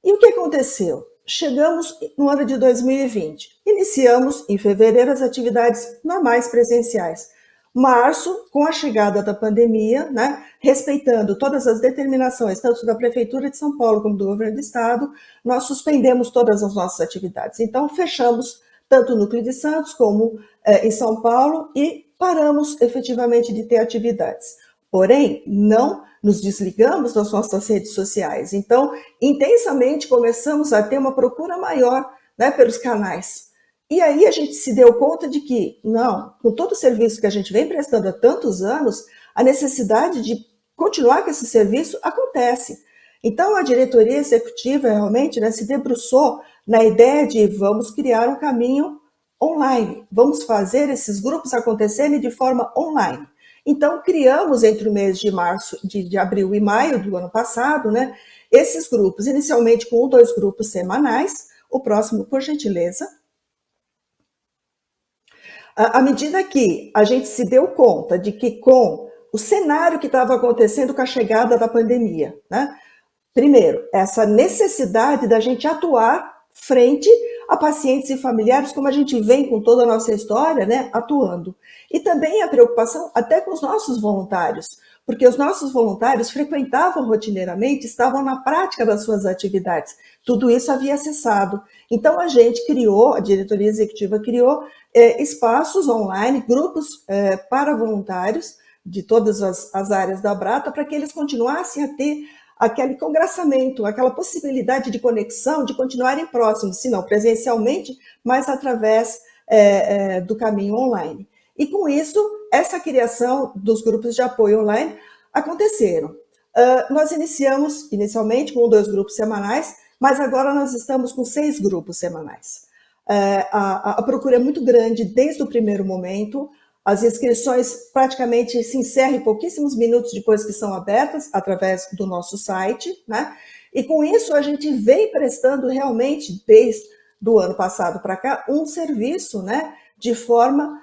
e o que aconteceu? Chegamos no ano de 2020, iniciamos em fevereiro as atividades normais presenciais. Março, com a chegada da pandemia, né, respeitando todas as determinações, tanto da Prefeitura de São Paulo como do Governo do Estado, nós suspendemos todas as nossas atividades. Então, fechamos tanto o Núcleo de Santos como em São Paulo e paramos efetivamente de ter atividades. Porém, não nos desligamos das nossas redes sociais. Então, intensamente começamos a ter uma procura maior, né, pelos canais. E aí a gente se deu conta de que, não, com todo o serviço que a gente vem prestando há tantos anos, a necessidade de continuar com esse serviço acontece. Então, a diretoria executiva realmente, né, se debruçou na ideia de vamos criar um caminho online, vamos fazer esses grupos acontecerem de forma online. Então, criamos entre o mês de março, de abril e maio do ano passado, né, esses grupos, inicialmente com 1 ou 2 grupos semanais, o próximo, por gentileza. À medida que a gente se deu conta de que com o cenário que estava acontecendo com a chegada da pandemia, né? Primeiro, essa necessidade da gente atuar frente a pacientes e familiares, como a gente vem com toda a nossa história, né, atuando. E também a preocupação até com os nossos voluntários, porque os nossos voluntários frequentavam rotineiramente, estavam na prática das suas atividades. Tudo isso havia cessado. Então, a gente criou, a diretoria executiva criou espaços online, grupos para voluntários de todas as áreas da Brata, para que eles continuassem a ter aquele congraçamento, aquela possibilidade de conexão, de continuarem próximos, se não presencialmente, mas através do caminho online. E com isso, essa criação dos grupos de apoio online aconteceram. Nós iniciamos inicialmente com 1 ou 2 grupos semanais, mas agora nós estamos com 6 grupos semanais. A procura é muito grande desde o primeiro momento. As inscrições praticamente se encerram em pouquíssimos minutos depois que são abertas, através do nosso site, né? E com isso a gente vem prestando realmente, desde o ano passado para cá, um serviço, né? De forma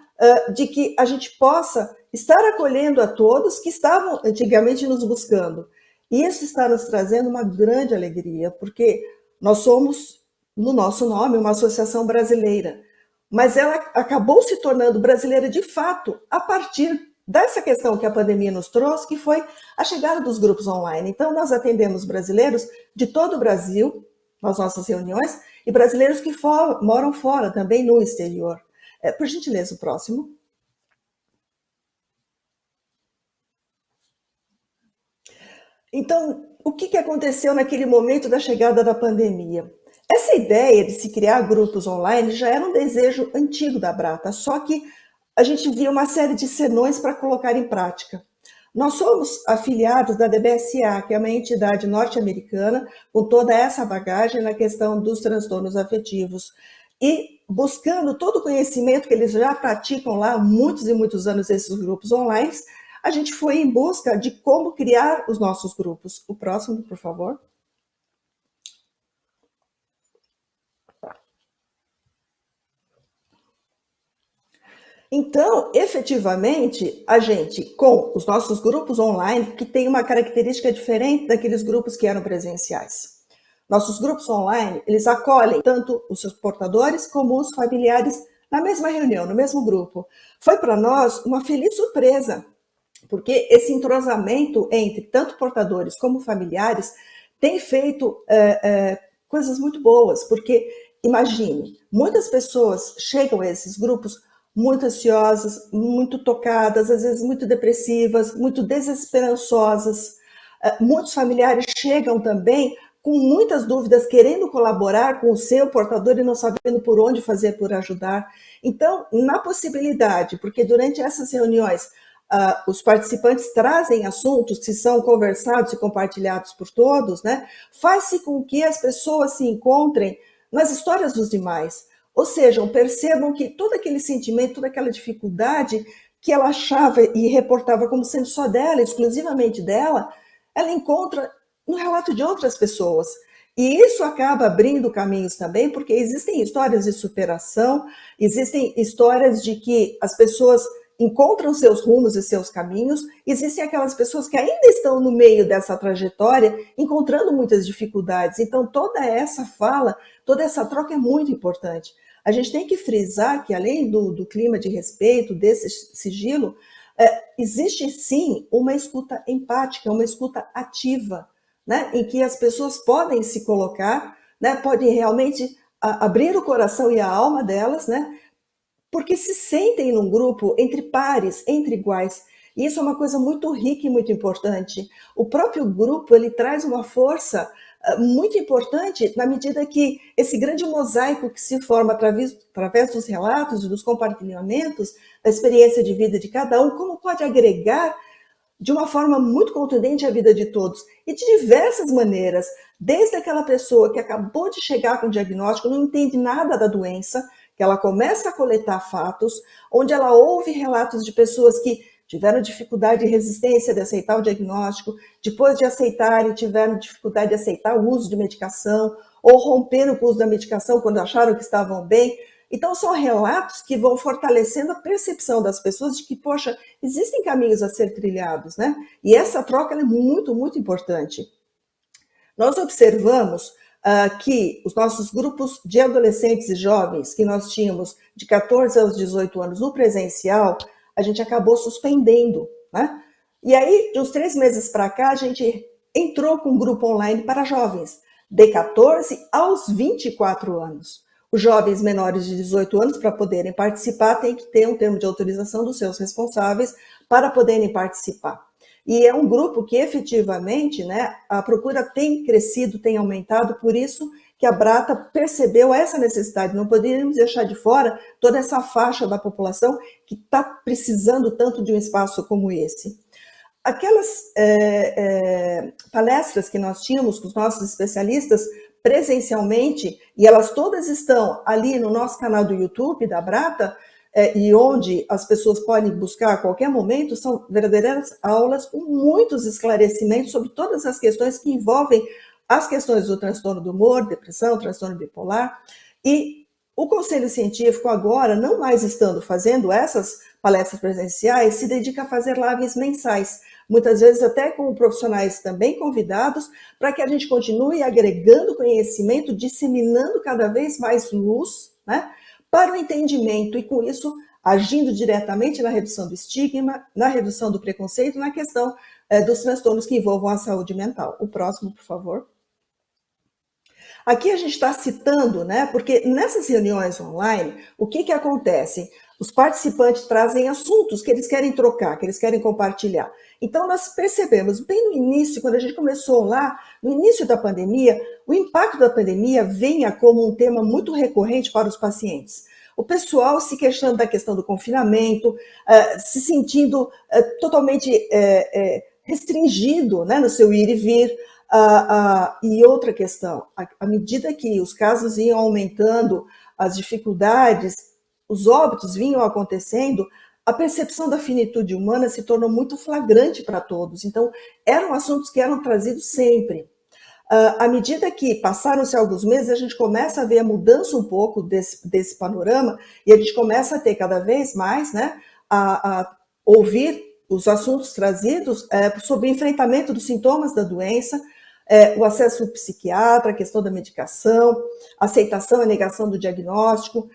de que a gente possa estar acolhendo a todos que estavam antigamente nos buscando. E isso está nos trazendo uma grande alegria, porque nós somos, no nosso nome, uma associação brasileira, mas ela acabou se tornando brasileira de fato a partir dessa questão que a pandemia nos trouxe, que foi a chegada dos grupos online. Então, nós atendemos brasileiros de todo o Brasil, nas nossas reuniões, e brasileiros que moram fora, também no exterior. Por gentileza, o próximo. Então, o que aconteceu naquele momento da chegada da pandemia? Essa ideia de se criar grupos online já era um desejo antigo da Abrata, só que a gente via uma série de senões para colocar em prática. Nós somos afiliados da DBSA, que é uma entidade norte-americana, com toda essa bagagem na questão dos transtornos afetivos. E buscando todo o conhecimento que eles já praticam lá há muitos e muitos anos, esses grupos online, a gente foi em busca de como criar os nossos grupos. O próximo, por favor. Então, efetivamente, a gente, com os nossos grupos online, que tem uma característica diferente daqueles grupos que eram presenciais. Nossos grupos online, eles acolhem tanto os seus portadores como os familiares na mesma reunião, no mesmo grupo. Foi para nós uma feliz surpresa, porque esse entrosamento entre tanto portadores como familiares tem feito coisas muito boas, porque, imagine, muitas pessoas chegam a esses grupos muito ansiosas, muito tocadas, às vezes muito depressivas, muito desesperançosas. Muitos familiares chegam também com muitas dúvidas, querendo colaborar com o seu portador e não sabendo por onde fazer por ajudar. Então, na possibilidade, porque durante essas reuniões, os participantes trazem assuntos que são conversados e compartilhados por todos, né? Faz-se com que as pessoas se encontrem nas histórias dos demais. Ou seja, percebam que todo aquele sentimento, toda aquela dificuldade que ela achava e reportava como sendo só dela, exclusivamente dela, ela encontra no relato de outras pessoas. E isso acaba abrindo caminhos também, porque existem histórias de superação, existem histórias de que as pessoas encontram seus rumos e seus caminhos, existem aquelas pessoas que ainda estão no meio dessa trajetória, encontrando muitas dificuldades. Então, toda essa fala, toda essa troca é muito importante. A gente tem que frisar que, além do clima de respeito, desse sigilo, existe sim uma escuta empática, uma escuta ativa, né, em que as pessoas podem se colocar, né, podem realmente abrir o coração e a alma delas, né, porque se sentem num grupo entre pares, entre iguais. E isso é uma coisa muito rica e muito importante. O próprio grupo, ele traz uma força muito importante na medida que esse grande mosaico que se forma através dos relatos e dos compartilhamentos da experiência de vida de cada um, como pode agregar de uma forma muito contundente a vida de todos, e de diversas maneiras, desde aquela pessoa que acabou de chegar com o diagnóstico, não entende nada da doença, que ela começa a coletar fatos, onde ela ouve relatos de pessoas que tiveram dificuldade e resistência de aceitar o diagnóstico, depois de aceitarem, tiveram dificuldade de aceitar o uso de medicação, ou romperam com o uso da medicação quando acharam que estavam bem. Então, são relatos que vão fortalecendo a percepção das pessoas de que, poxa, existem caminhos a ser trilhados, né? E essa troca é muito, muito importante. Nós observamos que os nossos grupos de adolescentes e jovens, que nós tínhamos de 14 aos 18 anos no presencial, a gente acabou suspendendo, né? E aí, de uns 3 meses para cá, a gente entrou com um grupo online para jovens, de 14 aos 24 anos. Os jovens menores de 18 anos, para poderem participar, têm que ter um termo de autorização dos seus responsáveis para poderem participar. E é um grupo que, efetivamente, né, a procura tem crescido, tem aumentado, por isso que a Abrata percebeu essa necessidade. Não poderíamos deixar de fora toda essa faixa da população que está precisando tanto de um espaço como esse. Aquelas palestras que nós tínhamos com os nossos especialistas presencialmente, e elas todas estão ali no nosso canal do YouTube da Abrata, e onde as pessoas podem buscar a qualquer momento, são verdadeiras aulas com muitos esclarecimentos sobre todas as questões que envolvem as questões do transtorno do humor, depressão, transtorno bipolar. E o Conselho Científico agora, não mais estando fazendo essas palestras presenciais, se dedica a fazer lives mensais, muitas vezes até com profissionais também convidados, para que a gente continue agregando conhecimento, disseminando cada vez mais luz, né, para o entendimento, e com isso agindo diretamente na redução do estigma, na redução do preconceito, na questão dos transtornos que envolvam a saúde mental. O próximo, por favor. Aqui a gente está citando, né, porque nessas reuniões online, o que acontece? Os participantes trazem assuntos que eles querem trocar, que eles querem compartilhar. Então, nós percebemos, bem no início, quando a gente começou lá, no início da pandemia, o impacto da pandemia vinha como um tema muito recorrente para os pacientes. O pessoal se questionando da questão do confinamento, se sentindo totalmente restringido, né, no seu ir e vir. E outra questão, à medida que os casos iam aumentando, as dificuldades, os óbitos vinham acontecendo, a percepção da finitude humana se tornou muito flagrante para todos. Então, eram assuntos que eram trazidos sempre. À medida que passaram-se alguns meses, a gente começa a ver a mudança um pouco desse panorama e a gente começa a ter cada vez mais, né, a ouvir os assuntos trazidos sobre o enfrentamento dos sintomas da doença, o acesso ao psiquiatra, a questão da medicação, a aceitação e negação do diagnóstico,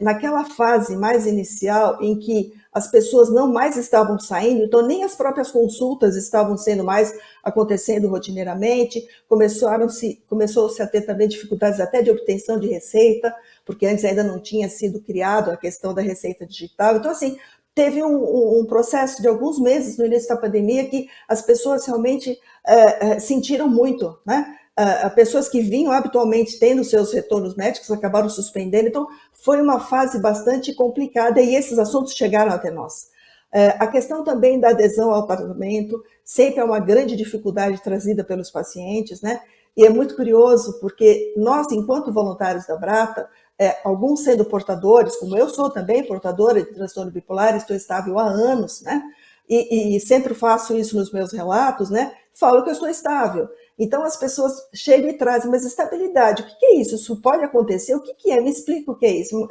naquela fase mais inicial em que as pessoas não mais estavam saindo, então nem as próprias consultas estavam sendo mais acontecendo rotineiramente, começou-se a ter também dificuldades até de obtenção de receita, porque antes ainda não tinha sido criado a questão da receita digital. Então, assim, teve um processo de alguns meses no início da pandemia que as pessoas realmente sentiram muito, né? Pessoas que vinham habitualmente tendo seus retornos médicos acabaram suspendendo, então foi uma fase bastante complicada e esses assuntos chegaram até nós. A questão também da adesão ao tratamento sempre é uma grande dificuldade trazida pelos pacientes, né? E é muito curioso porque nós, enquanto voluntários da Brata, alguns sendo portadores, como eu sou também portadora de transtorno bipolar, estou estável há anos, né? E sempre faço isso nos meus relatos, né? Falo que eu estou estável. Então, as pessoas chegam e trazem, mas estabilidade, o que é isso? Isso pode acontecer? O que é? Me explica o que é isso.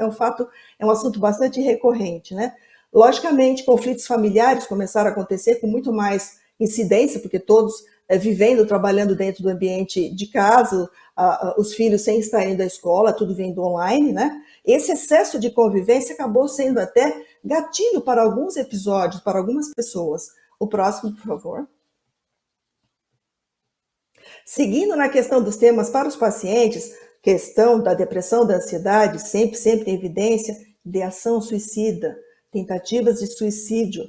É um assunto bastante recorrente, né? Logicamente, conflitos familiares começaram a acontecer com muito mais incidência, porque todos vivendo, trabalhando dentro do ambiente de casa, os filhos sem estarem da escola, tudo vindo online, né? Esse excesso de convivência acabou sendo até gatilho para alguns episódios, para algumas pessoas. O próximo, por favor. Seguindo na questão dos temas para os pacientes, questão da depressão, da ansiedade, sempre em evidência, ideação suicida, tentativas de suicídio.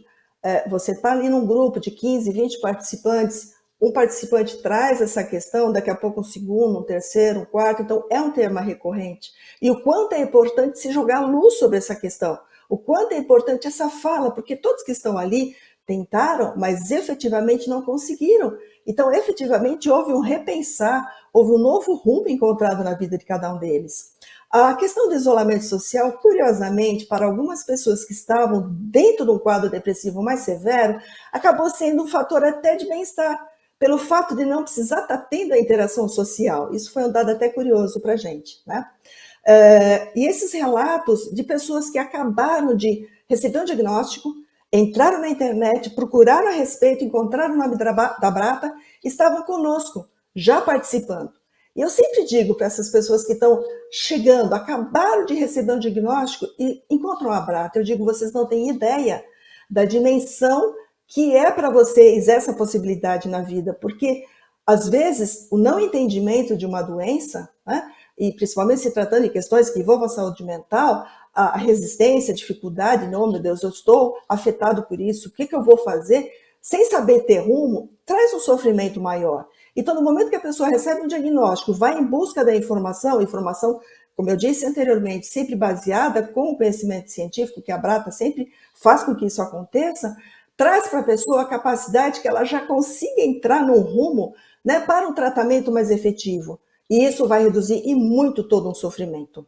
Você está ali num grupo de 15, 20 participantes, um participante traz essa questão, daqui a pouco um segundo, um terceiro, um quarto, então é um tema recorrente. E o quanto é importante se jogar luz sobre essa questão, o quanto é importante essa fala, porque todos que estão ali tentaram, mas efetivamente não conseguiram. Então, efetivamente, houve um repensar, houve um novo rumo encontrado na vida de cada um deles. A questão do isolamento social, curiosamente, para algumas pessoas que estavam dentro de um quadro depressivo mais severo, acabou sendo um fator até de bem-estar, pelo fato de não precisar estar tendo a interação social. Isso foi um dado até curioso para a gente, né? E esses relatos de pessoas que acabaram de receber um diagnóstico, entraram na internet, procuraram a respeito, encontraram o nome da Brata, estavam conosco, já participando. E eu sempre digo para essas pessoas que estão chegando, acabaram de receber um diagnóstico e encontram a Brata, eu digo, vocês não têm ideia da dimensão que é para vocês essa possibilidade na vida, porque, às vezes, o não entendimento de uma doença, né, e principalmente se tratando de questões que envolvam a saúde mental, a resistência, a dificuldade, não, meu Deus, eu estou afetado por isso, o que eu vou fazer? Sem saber ter rumo, traz um sofrimento maior. Então, no momento que a pessoa recebe um diagnóstico, vai em busca da informação, como eu disse anteriormente, sempre baseada com o conhecimento científico, que a Brata sempre faz com que isso aconteça, traz para a pessoa a capacidade que ela já consiga entrar num rumo, né, para um tratamento mais efetivo. E isso vai reduzir e muito todo um sofrimento.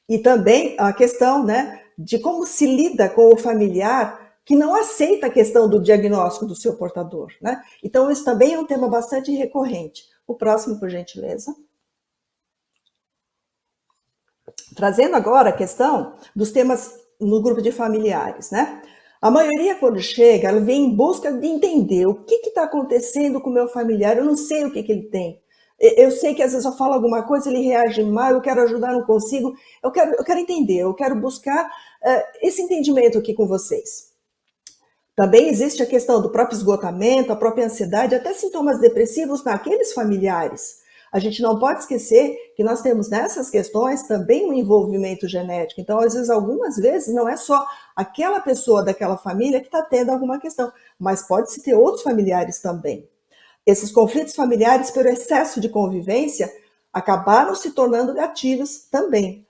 E também a questão, né, de como se lida com o familiar que não aceita a questão do diagnóstico do seu portador, né? Então, isso também é um tema bastante recorrente. O próximo, por gentileza. Trazendo agora a questão dos temas no grupo de familiares, né? A maioria, quando chega, ela vem em busca de entender o que está acontecendo com o meu familiar, eu não sei o que ele tem. Eu sei que às vezes eu falo alguma coisa, ele reage mal, eu quero ajudar, não consigo. Eu quero entender, eu quero buscar esse entendimento aqui com vocês. Também existe a questão do próprio esgotamento, a própria ansiedade, até sintomas depressivos naqueles familiares. A gente não pode esquecer que nós temos nessas questões também um envolvimento genético. Então, às vezes, algumas vezes, não é só aquela pessoa daquela família que está tendo alguma questão, mas pode-se ter outros familiares também. Esses conflitos familiares, pelo excesso de convivência, acabaram se tornando gatilhos também.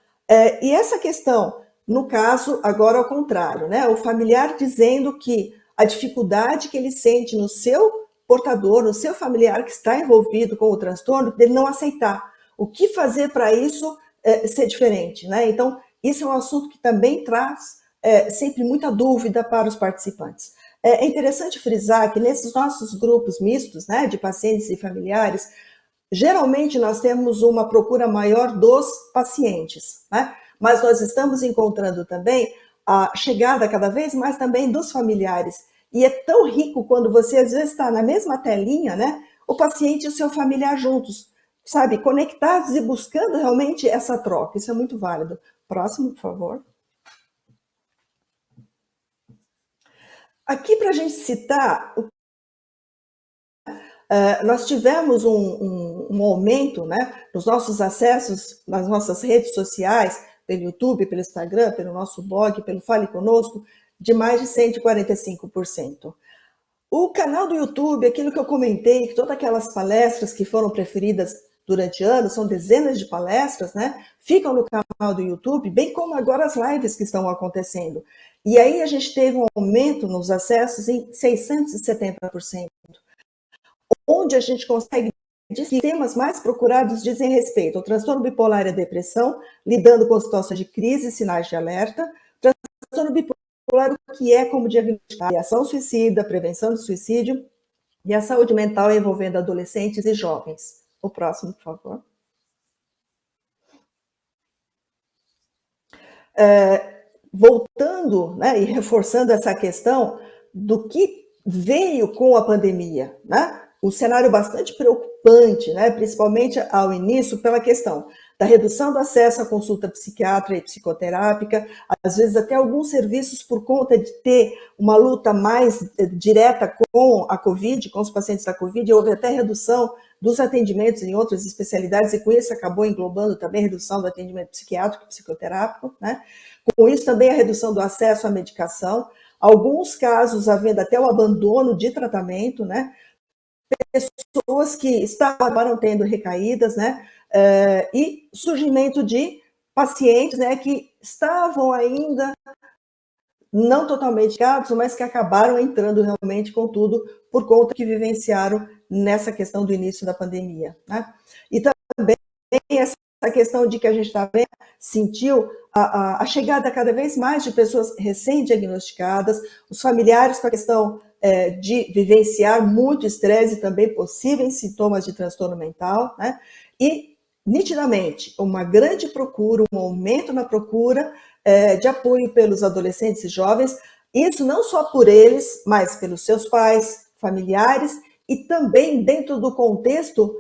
E essa questão, no caso, agora ao contrário, né? O familiar dizendo que a dificuldade que ele sente no seu portador, no seu familiar que está envolvido com o transtorno, dele não aceitar. O que fazer para isso ser diferente, né? Então, isso é um assunto que também traz sempre muita dúvida para os participantes. É interessante frisar que nesses nossos grupos mistos, né, de pacientes e familiares, geralmente nós temos uma procura maior dos pacientes, né? Mas nós estamos encontrando também a chegada cada vez mais também dos familiares. E é tão rico quando você às vezes está na mesma telinha, né? O paciente e o seu familiar juntos, sabe? Conectados e buscando realmente essa troca. Isso é muito válido. Próximo, por favor. Aqui para a gente citar, nós tivemos um aumento, né, nos nossos acessos nas nossas redes sociais, pelo YouTube, pelo Instagram, pelo nosso blog, pelo Fale Conosco, de mais de 145%. O canal do YouTube, aquilo que eu comentei, que todas aquelas palestras que foram preferidas durante anos, são dezenas de palestras, né, ficam no canal do YouTube, bem como agora as lives que estão acontecendo. E aí a gente teve um aumento nos acessos em 670%, onde a gente consegue dizer que temas mais procurados dizem respeito ao transtorno bipolar e à depressão, lidando com situações de crise e sinais de alerta, transtorno bipolar, o que é como diagnosticar, a ação suicida, a prevenção do suicídio e a saúde mental envolvendo adolescentes e jovens. O próximo, por favor. Voltando, né, e reforçando essa questão do que veio com a pandemia, né? Um cenário bastante preocupante, né, principalmente ao início, pela questão da redução do acesso à consulta psiquiátrica e psicoterápica, às vezes até alguns serviços por conta de ter uma luta mais direta com a Covid, com os pacientes da Covid, houve até redução dos atendimentos em outras especialidades, e com isso acabou englobando também a redução do atendimento psiquiátrico e psicoterápico, né? Com isso também a redução do acesso à medicação, alguns casos havendo até o abandono de tratamento, né? Pessoas que estavam tendo recaídas, né? E surgimento de pacientes, né, que estavam ainda não totalmente medicados, mas que acabaram entrando realmente com tudo por conta que vivenciaram nessa questão do início da pandemia, né? E também essa questão de que a gente sentiu a chegada cada vez mais de pessoas recém-diagnosticadas, os familiares com a questão de vivenciar muito estresse e também possíveis sintomas de transtorno mental, né? E, nitidamente, uma grande procura, um aumento na procura de apoio pelos adolescentes e jovens, isso não só por eles, mas pelos seus pais, familiares e também dentro do contexto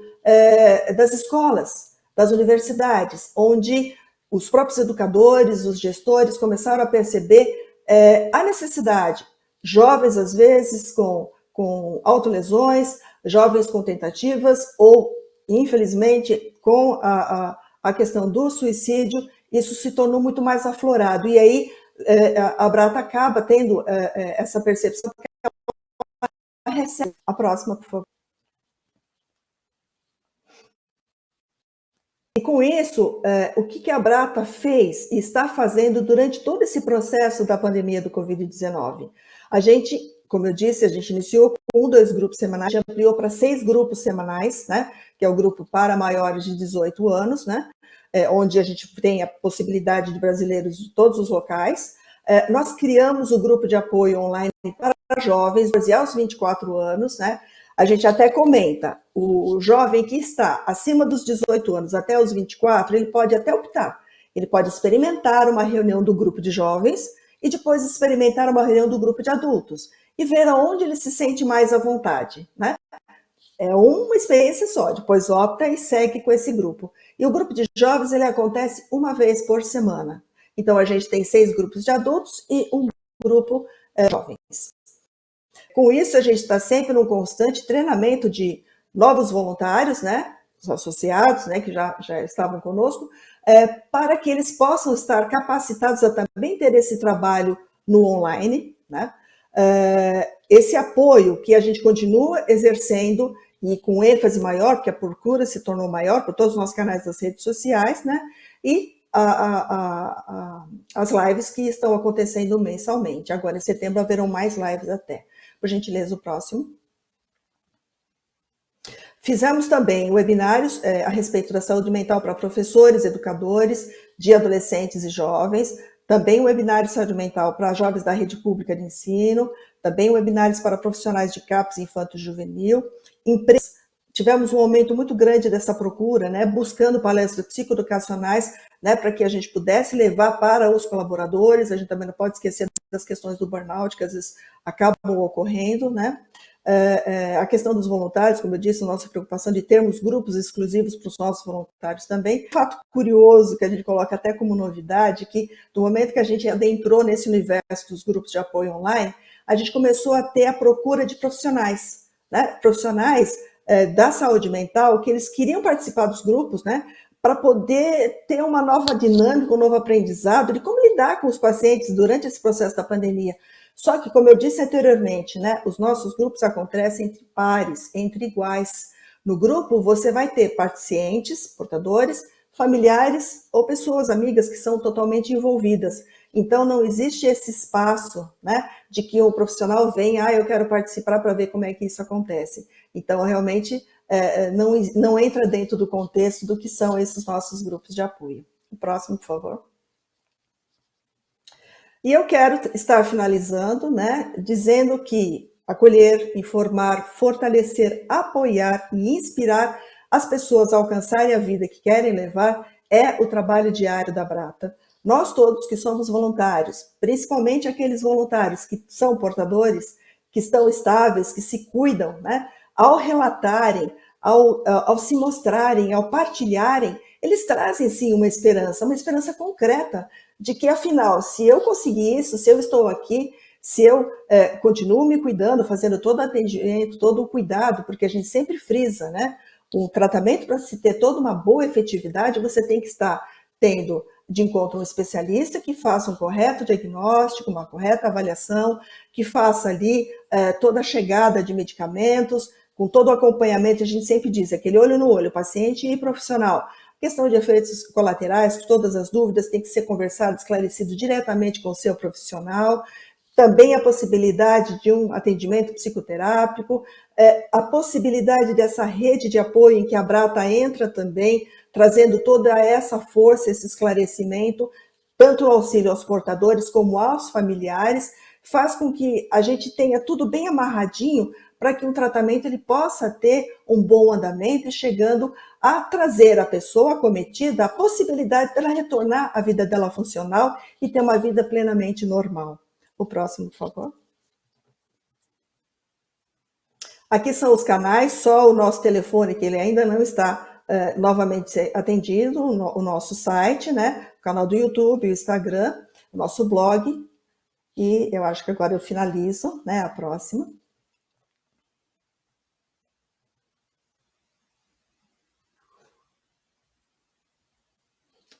das escolas, das universidades, onde os próprios educadores, os gestores começaram a perceber a necessidade. Jovens, às vezes, com autolesões, jovens com tentativas ou, infelizmente, com a questão do suicídio, isso se tornou muito mais aflorado. E aí a Brata acaba tendo essa percepção que ela recebe. A próxima, por favor. E com isso, o que a Brata fez e está fazendo durante todo esse processo da pandemia do Covid-19? A gente, como eu disse, a gente iniciou com 2 grupos semanais, já ampliou para 6 grupos semanais, né? Que é o grupo para maiores de 18 anos, né? Onde a gente tem a possibilidade de brasileiros de todos os locais. Nós criamos o grupo de apoio online para jovens, aos 24 anos, né? A gente até comenta, o jovem que está acima dos 18 anos até os 24, ele pode até optar, ele pode experimentar uma reunião do grupo de jovens e depois experimentar uma reunião do grupo de adultos e ver aonde ele se sente mais à vontade, né? É uma experiência só, depois opta e segue com esse grupo. E o grupo de jovens, ele acontece uma vez por semana. Então, a gente tem 6 grupos de adultos e um grupo de jovens. Com isso, a gente está sempre num constante treinamento de novos voluntários, né? os associados, né, que já estavam conosco, para que eles possam estar capacitados a também ter esse trabalho no online, né? Esse apoio que a gente continua exercendo e com ênfase maior, porque a procura se tornou maior por todos os nossos canais das redes sociais, né? E as lives que estão acontecendo mensalmente. Agora, em setembro, haverão mais lives até. Por gentileza, o próximo. Fizemos também webinários a respeito da saúde mental para professores, educadores, de adolescentes e jovens, também webinários de saúde mental para jovens da rede pública de ensino, também webinários para profissionais de CAPS infanto-juvenil, empresas. Tivemos um aumento muito grande dessa procura, né, buscando palestras psicoeducacionais, né, para que a gente pudesse levar para os colaboradores. A gente também não pode esquecer das questões do burnout, que às vezes acabam ocorrendo, né. A questão dos voluntários, como eu disse, a nossa preocupação de termos grupos exclusivos para os nossos voluntários também. Um fato curioso que a gente coloca até como novidade, que do momento que a gente adentrou nesse universo dos grupos de apoio online, a gente começou a ter a procura de profissionais, né? Profissionais da saúde mental, que eles queriam participar dos grupos, né? Para poder ter uma nova dinâmica, um novo aprendizado de como lidar com os pacientes durante esse processo da pandemia. Só que, como eu disse anteriormente, né, os nossos grupos acontecem entre pares, entre iguais. No grupo, você vai ter pacientes, portadores, familiares ou pessoas amigas que são totalmente envolvidas. Então, não existe esse espaço, né, de que o profissional venha, eu quero participar para ver como é que isso acontece. Então, realmente, não entra dentro do contexto do que são esses nossos grupos de apoio. O próximo, por favor. E eu quero estar finalizando, né, dizendo que acolher, informar, fortalecer, apoiar e inspirar as pessoas a alcançarem a vida que querem levar é o trabalho diário da Abrata. Nós todos que somos voluntários, principalmente aqueles voluntários que são portadores, que estão estáveis, que se cuidam, né, ao relatarem, ao se mostrarem, ao partilharem, eles trazem sim uma esperança concreta, de que, afinal, se eu conseguir isso, se eu estou aqui, se eu continuo me cuidando, fazendo todo o atendimento, todo o cuidado, porque a gente sempre frisa, né? O tratamento, para se ter toda uma boa efetividade, você tem que estar tendo de encontro um especialista que faça um correto diagnóstico, uma correta avaliação, que faça ali toda a chegada de medicamentos, com todo o acompanhamento. A gente sempre diz, aquele olho no olho, paciente e profissional. Questão de efeitos colaterais, todas as dúvidas têm que ser conversadas, esclarecido diretamente com o seu profissional. Também a possibilidade de um atendimento psicoterápico, a possibilidade dessa rede de apoio em que a Abrata entra também, trazendo toda essa força, esse esclarecimento, tanto o auxílio aos portadores como aos familiares, faz com que a gente tenha tudo bem amarradinho para que um tratamento ele possa ter um bom andamento e chegando a trazer à pessoa acometida a possibilidade dela retornar à vida dela funcional e ter uma vida plenamente normal. O próximo, por favor. Aqui são os canais, só o nosso telefone, que ele ainda não está novamente atendido, o nosso site, né? O canal do YouTube, o Instagram, o nosso blog. E eu acho que agora eu finalizo, né? A próxima.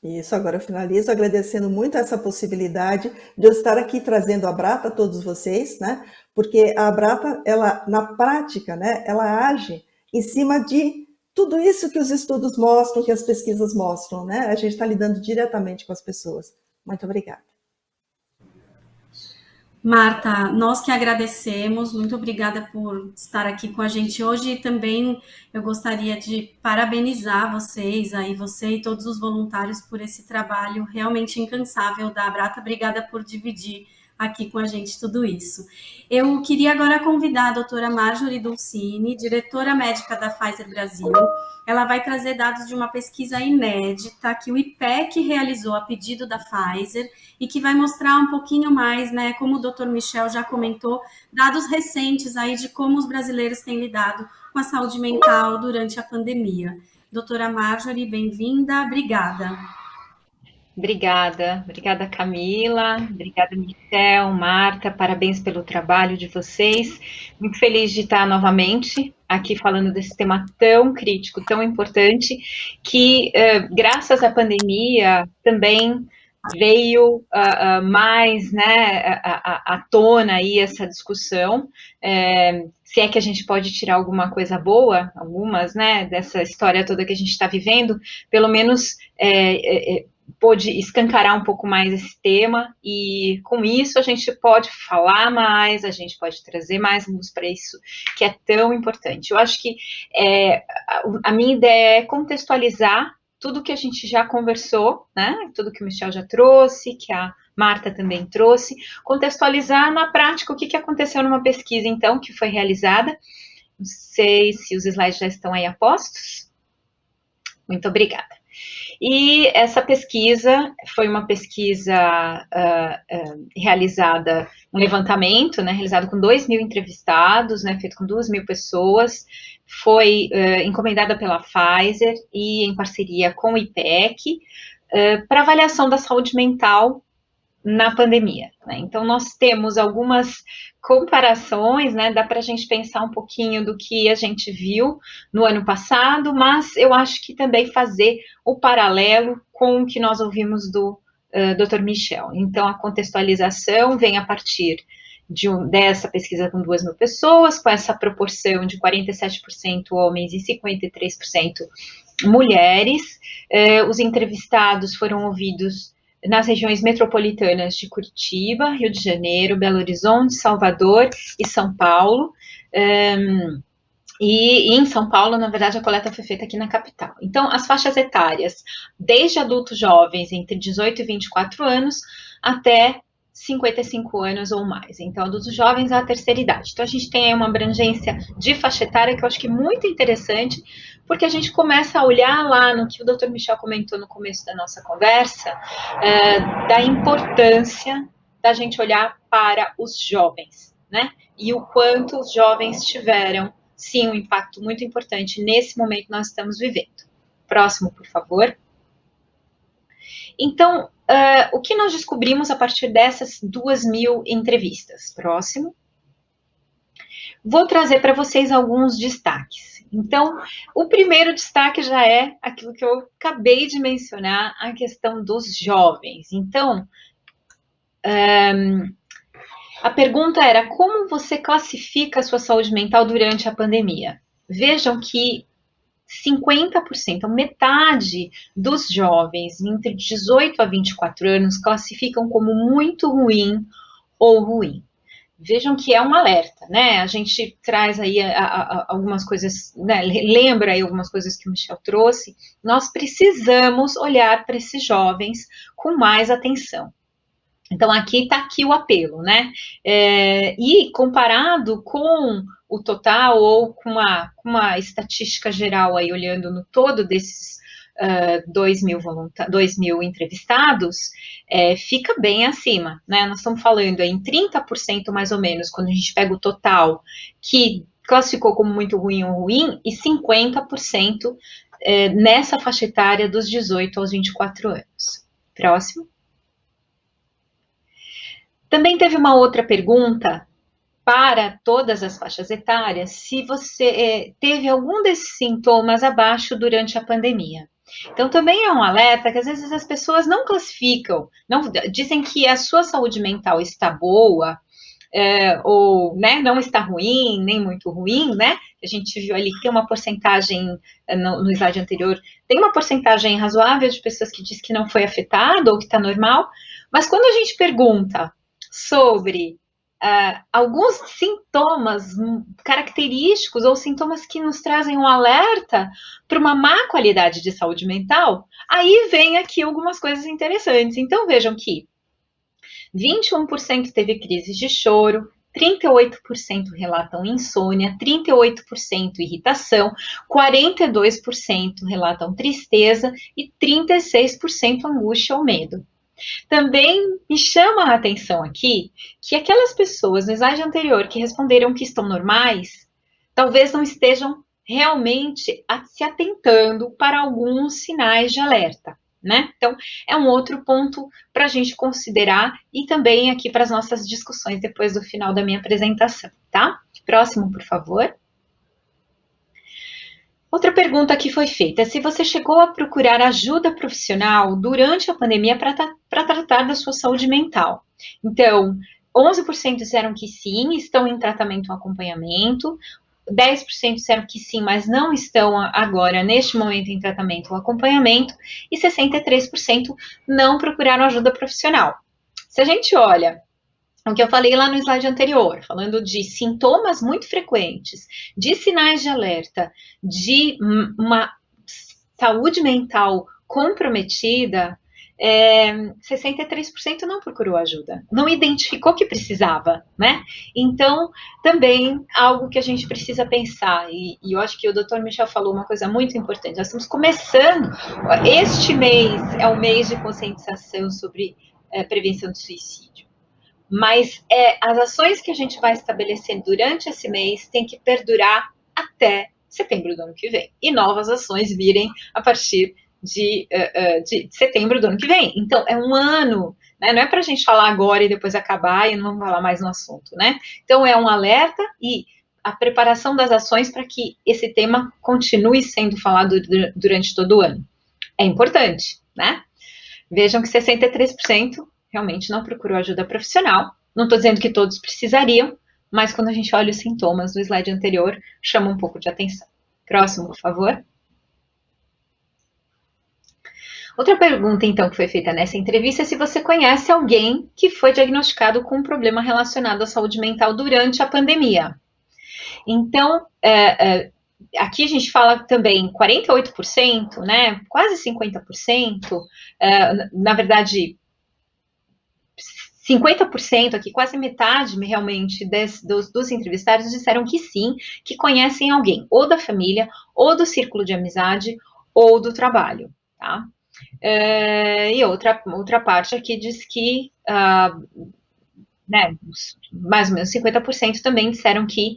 Isso, agora eu finalizo agradecendo muito essa possibilidade de eu estar aqui trazendo a Abrata a todos vocês, né? Porque a Abrata, ela, na prática, né, ela age em cima de tudo isso que os estudos mostram, que as pesquisas mostram, né? A gente está lidando diretamente com as pessoas. Muito obrigada. Marta, nós que agradecemos, muito obrigada por estar aqui com a gente hoje e também eu gostaria de parabenizar vocês, aí você e todos os voluntários por esse trabalho realmente incansável da Abrata. Obrigada por dividir aqui com a gente tudo isso. Eu queria agora convidar a doutora Marjorie Dulcini, diretora médica da Pfizer Brasil. Ela vai trazer dados de uma pesquisa inédita que o IPEC realizou a pedido da Pfizer e que vai mostrar um pouquinho mais, né, como o Dr. Michel já comentou, dados recentes aí de como os brasileiros têm lidado com a saúde mental durante a pandemia. Doutora Marjorie, bem-vinda, obrigada. Obrigada Camila, obrigada Michel, Marta, parabéns pelo trabalho de vocês. Muito feliz de estar novamente aqui falando desse tema tão crítico, tão importante, que graças à pandemia também veio mais, né, à tona aí essa discussão, se é que a gente pode tirar alguma coisa boa, algumas, né, dessa história toda que a gente está vivendo, pelo menos pôde escancarar um pouco mais esse tema, e com isso a gente pode falar mais, a gente pode trazer mais luz para isso, que é tão importante. Eu acho que a minha ideia é contextualizar tudo que a gente já conversou, né, tudo que o Michel já trouxe, que a Marta também trouxe, contextualizar na prática o que aconteceu numa pesquisa, então, que foi realizada. Não sei se os slides já estão aí a postos. Muito obrigada. E essa pesquisa foi uma pesquisa realizada, um levantamento, né, realizado com 2.000 entrevistados, né, feito com 2.000 pessoas, foi encomendada pela Pfizer e em parceria com o IPEC, para avaliação da saúde mental na pandemia, né? Então, nós temos algumas comparações, né? Dá para a gente pensar um pouquinho do que a gente viu no ano passado, mas eu acho que também fazer o paralelo com o que nós ouvimos do Dr. Michel. Então, a contextualização vem a partir dessa pesquisa com 2.000 pessoas, com essa proporção de 47% homens e 53% mulheres. Os entrevistados foram ouvidos nas regiões metropolitanas de Curitiba, Rio de Janeiro, Belo Horizonte, Salvador e São Paulo. E em São Paulo, na verdade, a coleta foi feita aqui na capital. Então, as faixas etárias, desde adultos jovens entre 18 e 24 anos, até 55 anos ou mais. Então, adultos jovens à terceira idade. Então, a gente tem aí uma abrangência de faixa etária que eu acho que é muito interessante, porque a gente começa a olhar lá no que o Dr. Michel comentou no começo da nossa conversa, da importância da gente olhar para os jovens, né? E o quanto os jovens tiveram, sim, um impacto muito importante nesse momento que nós estamos vivendo. Próximo, por favor. Então, o que nós descobrimos a partir dessas 2.000 entrevistas? Próximo. Vou trazer para vocês alguns destaques. Então, o primeiro destaque já é aquilo que eu acabei de mencionar, a questão dos jovens. Então, a pergunta era: como você classifica a sua saúde mental durante a pandemia? Vejam que 50%, metade dos jovens entre 18 a 24 anos classificam como muito ruim ou ruim. Vejam que é um alerta, né? A gente traz aí algumas coisas, né? Lembra aí algumas coisas que o Michel trouxe. Nós precisamos olhar para esses jovens com mais atenção. Então, aqui está aqui o apelo, né? E comparado com o total ou com uma estatística geral aí, olhando no todo desses 2.000 entrevistados, fica bem acima, né? Nós estamos falando aí em 30% mais ou menos, quando a gente pega o total, que classificou como muito ruim ou ruim, e 50% nessa faixa etária dos 18 aos 24 anos. Próximo. Também teve uma outra pergunta para todas as faixas etárias, se você teve algum desses sintomas abaixo durante a pandemia. Então, também é um alerta que às vezes as pessoas não classificam, dizem que a sua saúde mental está boa, ou, né, não está ruim, nem muito ruim, né? A gente viu ali que tem uma porcentagem, no slide anterior, tem uma porcentagem razoável de pessoas que diz que não foi afetado ou que está normal, mas quando a gente pergunta sobre alguns sintomas característicos ou sintomas que nos trazem um alerta para uma má qualidade de saúde mental, aí vem aqui algumas coisas interessantes. Então, vejam que 21% teve crises de choro, 38% relatam insônia, 38% irritação, 42% relatam tristeza e 36% angústia ou medo. Também me chama a atenção aqui que aquelas pessoas no slide anterior que responderam que estão normais, talvez não estejam realmente se atentando para alguns sinais de alerta. né? Então, é um outro ponto para a gente considerar e também aqui para as nossas discussões depois do final da minha apresentação, tá? Próximo, por favor. Outra pergunta que foi feita: se você chegou a procurar ajuda profissional durante a pandemia para tratar da sua saúde mental. Então, 11% disseram que sim, estão em tratamento ou acompanhamento, 10% disseram que sim, mas não estão agora, neste momento, em tratamento ou acompanhamento, e 63% não procuraram ajuda profissional. Se a gente olha o que eu falei lá no slide anterior, falando de sintomas muito frequentes, de sinais de alerta, de uma saúde mental comprometida, 63% não procurou ajuda, não identificou que precisava, né? Então, também algo que a gente precisa pensar, e eu acho que o Dr. Michel falou uma coisa muito importante, nós estamos começando, este mês é o mês de conscientização sobre prevenção de suicídio, mas as ações que a gente vai estabelecer durante esse mês tem que perdurar até setembro do ano que vem, e novas ações virem a partir de setembro do ano que vem. Então, é um ano, né? Não é para a gente falar agora e depois acabar e não falar mais no assunto, né? Então, é um alerta e a preparação das ações para que esse tema continue sendo falado durante todo o ano. É importante, né? Vejam que 63% realmente não procurou ajuda profissional. Não estou dizendo que todos precisariam, mas quando a gente olha os sintomas do slide anterior, chama um pouco de atenção. Próximo, por favor. Outra pergunta, então, que foi feita nessa entrevista é se você conhece alguém que foi diagnosticado com um problema relacionado à saúde mental durante a pandemia. Então, aqui a gente fala também 48%, né, quase 50%, na verdade, 50% aqui, quase metade realmente dos entrevistados disseram que sim, que conhecem alguém, ou da família, ou do círculo de amizade, ou do trabalho, tá? E outra parte aqui diz que né, mais ou menos 50% também disseram que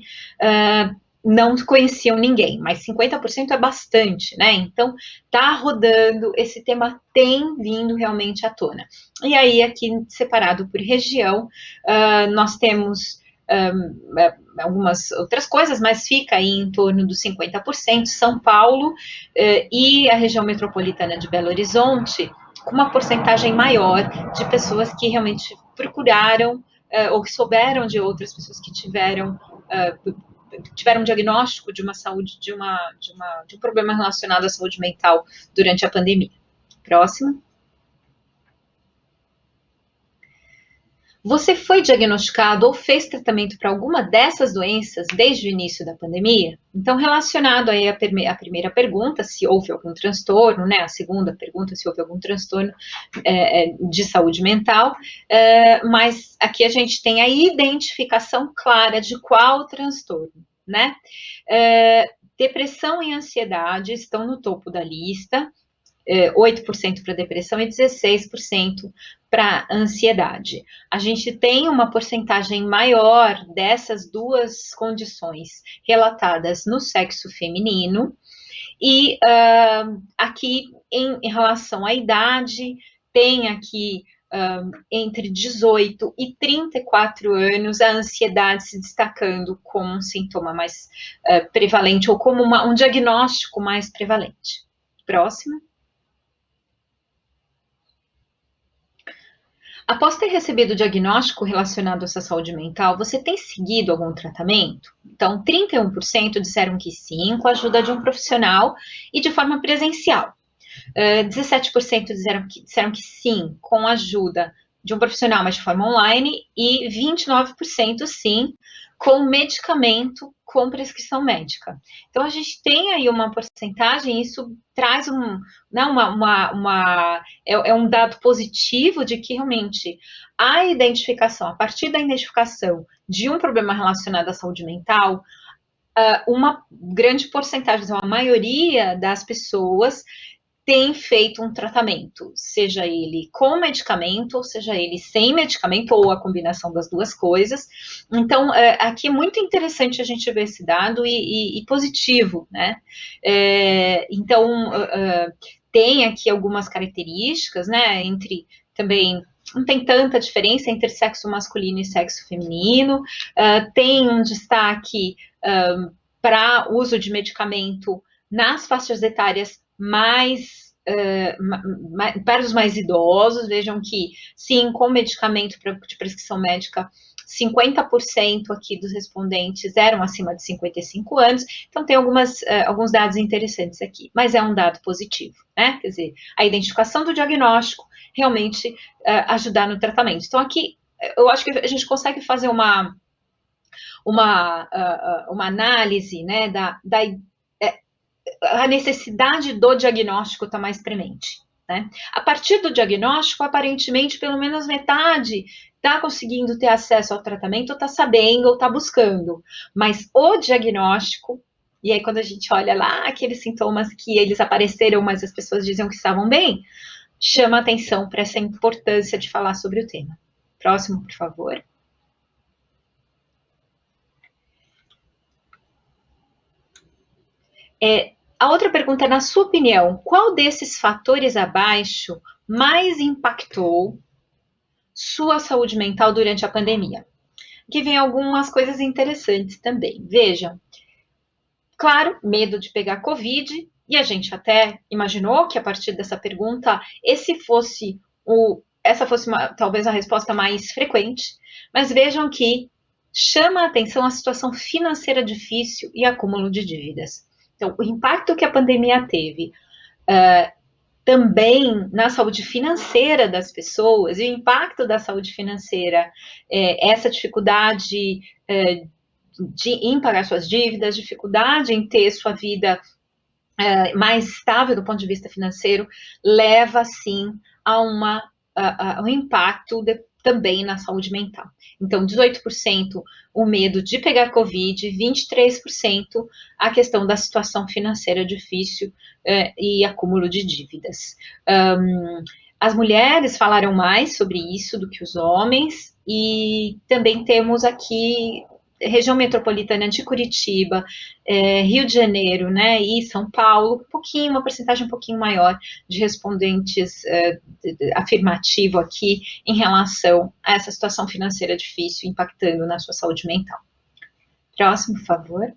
não conheciam ninguém, mas 50% é bastante, né? Então, tá rodando, esse tema tem vindo realmente à tona. E aí, aqui separado por região, nós temos algumas outras coisas, mas fica aí em torno dos 50%, São Paulo e a região metropolitana de Belo Horizonte, com uma porcentagem maior de pessoas que realmente procuraram ou que souberam de outras pessoas que tiveram um diagnóstico de uma saúde, de um problema relacionado à saúde mental durante a pandemia. Próximo. Você foi diagnosticado ou fez tratamento para alguma dessas doenças desde o início da pandemia? Então, relacionado aí à primeira pergunta, se houve algum transtorno, né? A segunda pergunta, se houve algum transtorno de saúde mental, mas aqui a gente tem a identificação clara de qual transtorno, né? Depressão e ansiedade estão no topo da lista, 8% para depressão e 16% para ansiedade. A gente tem uma porcentagem maior dessas duas condições relatadas no sexo feminino, e aqui em relação à idade, tem aqui entre 18 e 34 anos, a ansiedade se destacando como um sintoma mais prevalente, ou como um diagnóstico mais prevalente. Próximo. Após ter recebido o diagnóstico relacionado à sua saúde mental, você tem seguido algum tratamento? Então, 31% disseram que sim, com a ajuda de um profissional e de forma presencial. 17% disseram que sim, com a ajuda de um profissional, mas de forma online, e 29% sim, com medicamento com prescrição médica. Então, a gente tem aí uma porcentagem, isso traz um dado positivo de que realmente a identificação, a partir da identificação de um problema relacionado à saúde mental, uma grande porcentagem, a maioria das pessoas tem feito um tratamento, seja ele com medicamento, ou seja ele sem medicamento, ou a combinação das duas coisas. Então, aqui é muito interessante a gente ver esse dado e positivo, né? Então, tem aqui algumas características, né, entre também, não tem tanta diferença entre sexo masculino e sexo feminino, tem um destaque para uso de medicamento nas faixas etárias para os mais idosos. Vejam que, sim, com medicamento de prescrição médica, 50% aqui dos respondentes eram acima de 55 anos, então tem alguns dados interessantes aqui, mas é um dado positivo, né? Quer dizer, a identificação do diagnóstico realmente ajudar no tratamento. Então aqui, eu acho que a gente consegue fazer uma análise, né, a necessidade do diagnóstico está mais premente, né? A partir do diagnóstico, aparentemente, pelo menos metade está conseguindo ter acesso ao tratamento, ou está sabendo, ou está buscando. Mas o diagnóstico, e aí quando a gente olha lá aqueles sintomas que eles apareceram, mas as pessoas diziam que estavam bem, chama atenção para essa importância de falar sobre o tema. Próximo, por favor. A outra pergunta é, na sua opinião, qual desses fatores abaixo mais impactou sua saúde mental durante a pandemia? Aqui vem algumas coisas interessantes também. Vejam, claro, medo de pegar Covid, e a gente até imaginou que a partir dessa pergunta, essa fosse talvez a resposta mais frequente, mas vejam que chama a atenção a situação financeira difícil e acúmulo de dívidas. Então, o impacto que a pandemia teve também na saúde financeira das pessoas, e o impacto da saúde financeira, essa dificuldade em pagar suas dívidas, dificuldade em ter sua vida mais estável do ponto de vista financeiro, leva, sim, a um impacto também na saúde mental. Então, 18% o medo de pegar Covid, 23% a questão da situação financeira difícil e acúmulo de dívidas. As mulheres falaram mais sobre isso do que os homens, e também temos aqui região metropolitana de Curitiba, Rio de Janeiro, né, e São Paulo, uma porcentagem um pouquinho maior de respondentes afirmativo aqui em relação a essa situação financeira difícil impactando na sua saúde mental. Próximo, por favor.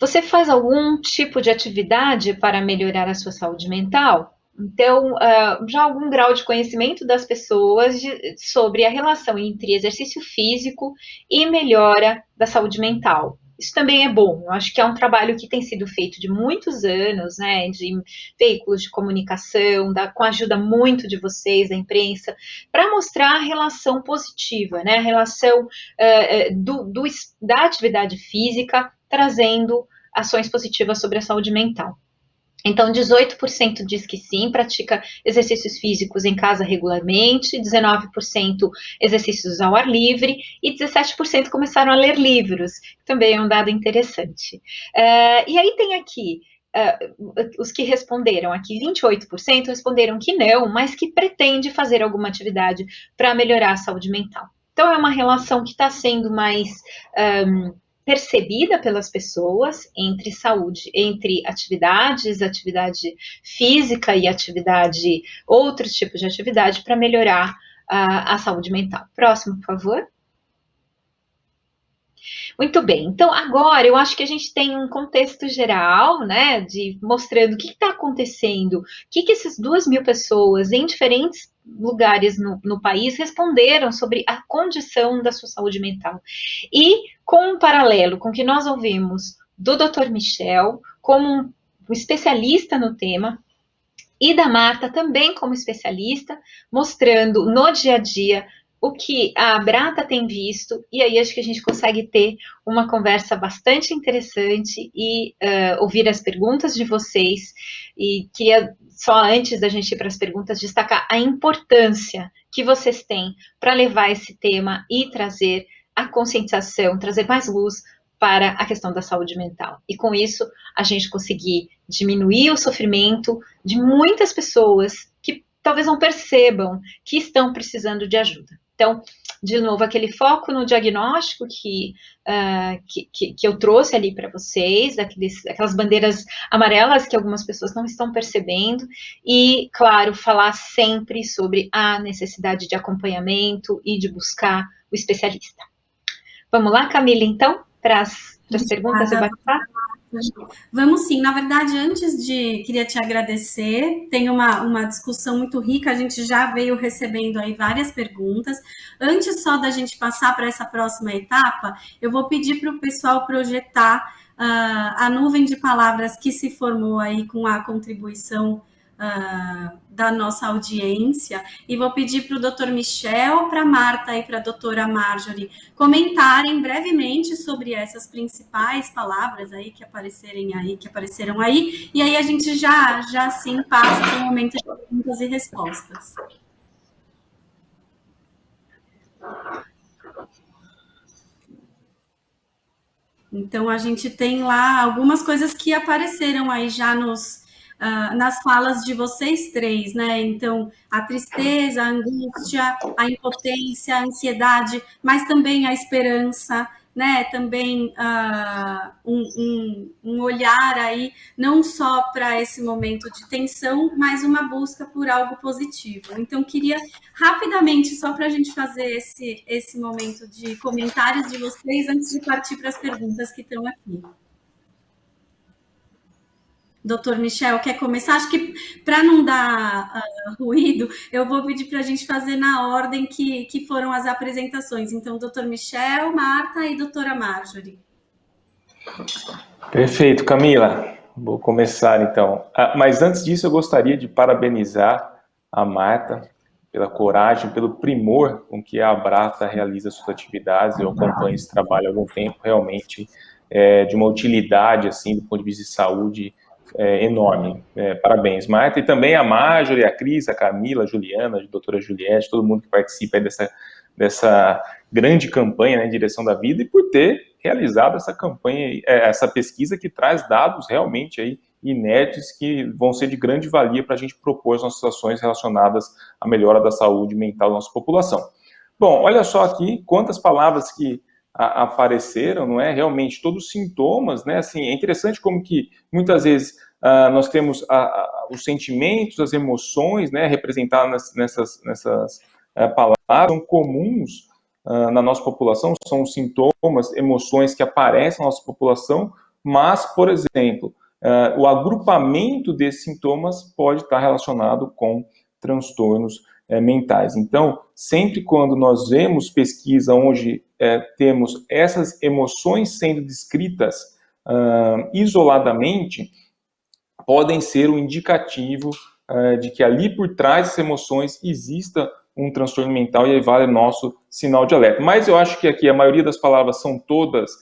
Você faz algum tipo de atividade para melhorar a sua saúde mental? Então, já algum grau de conhecimento das pessoas sobre a relação entre exercício físico e melhora da saúde mental. Isso também é bom. Eu acho que é um trabalho que tem sido feito de muitos anos, né, de veículos de comunicação, com a ajuda muito de vocês, da imprensa, para mostrar a relação positiva, né, a relação da atividade física, trazendo ações positivas sobre a saúde mental. Então, 18% diz que sim, pratica exercícios físicos em casa regularmente, 19% exercícios ao ar livre, e 17% começaram a ler livros, que também é um dado interessante. E aí tem aqui, os que responderam aqui, 28% responderam que não, mas que pretende fazer alguma atividade para melhorar a saúde mental. Então, é uma relação que está sendo mais percebida pelas pessoas entre saúde, entre atividade física e outros tipos de atividade para melhorar a saúde mental. Próximo, por favor. Muito bem, então agora eu acho que a gente tem um contexto geral, né, mostrando o que está acontecendo, o que essas 2.000 pessoas em diferentes lugares no país responderam sobre a condição da sua saúde mental. E com um paralelo com o que nós ouvimos do Dr. Michel, como um especialista no tema, e da Marta também como especialista, mostrando no dia a dia o que a Abrata tem visto, e aí acho que a gente consegue ter uma conversa bastante interessante e ouvir as perguntas de vocês. E queria, só antes da gente ir para as perguntas, destacar a importância que vocês têm para levar esse tema e trazer a conscientização, trazer mais luz para a questão da saúde mental. E com isso, a gente conseguir diminuir o sofrimento de muitas pessoas que talvez não percebam que estão precisando de ajuda. Então, de novo, aquele foco no diagnóstico que eu trouxe ali para vocês, aquelas bandeiras amarelas que algumas pessoas não estão percebendo, e, claro, falar sempre sobre a necessidade de acompanhamento e de buscar o especialista. Vamos lá, Camila, então, para as perguntas e bate-papo? Vamos sim, na verdade, queria te agradecer, tem uma discussão muito rica, a gente já veio recebendo aí várias perguntas. Antes só da gente passar para essa próxima etapa, eu vou pedir para o pessoal projetar a nuvem de palavras que se formou aí com a contribuição da nossa audiência, e vou pedir para o Dr. Michel, para a Marta e para a doutora Marjorie comentarem brevemente sobre essas principais palavras aí que apareceram aí, e aí a gente já sim passa para o momento de perguntas e respostas. Então, a gente tem lá algumas coisas que apareceram aí já nas falas de vocês três, né? Então, a tristeza, a angústia, a impotência, a ansiedade, mas também a esperança, né? Também um olhar aí, não só para esse momento de tensão, mas uma busca por algo positivo. Então, queria rapidamente, só para a gente fazer esse momento de comentários de vocês, antes de partir para as perguntas que estão aqui. Doutor Michel, quer começar? Acho que para não dar ruído, eu vou pedir para a gente fazer na ordem que foram as apresentações. Então, doutor Michel, Marta e doutora Marjorie. Perfeito, Camila. Vou começar, então. Mas antes disso, eu gostaria de parabenizar a Marta pela coragem, pelo primor com que a Abrata realiza suas atividades. Eu acompanho esse trabalho há algum tempo, realmente, de uma utilidade, assim, do ponto de vista de saúde, enorme. Parabéns, Marta. E também a Marjorie, a Cris, a Camila, a Juliana, a doutora Juliette, todo mundo que participa aí dessa grande campanha, né, em direção da vida, e por ter realizado essa campanha, essa pesquisa que traz dados realmente aí inéditos que vão ser de grande valia para a gente propor as nossas ações relacionadas à melhora da saúde mental da nossa população. Bom, olha só aqui quantas palavras que apareceram, não é? Realmente todos os sintomas, né? Assim, é interessante como que muitas vezes nós temos os sentimentos, as emoções, né, representadas nessas palavras, são comuns na nossa população, são sintomas, emoções que aparecem na nossa população, mas, por exemplo, o agrupamento desses sintomas pode estar relacionado com transtornos mentais. Então, sempre quando nós vemos pesquisa onde temos essas emoções sendo descritas isoladamente, podem ser um indicativo de que ali por trás dessas emoções exista um transtorno mental, e aí vale nosso sinal de alerta. Mas eu acho que aqui a maioria das palavras são todas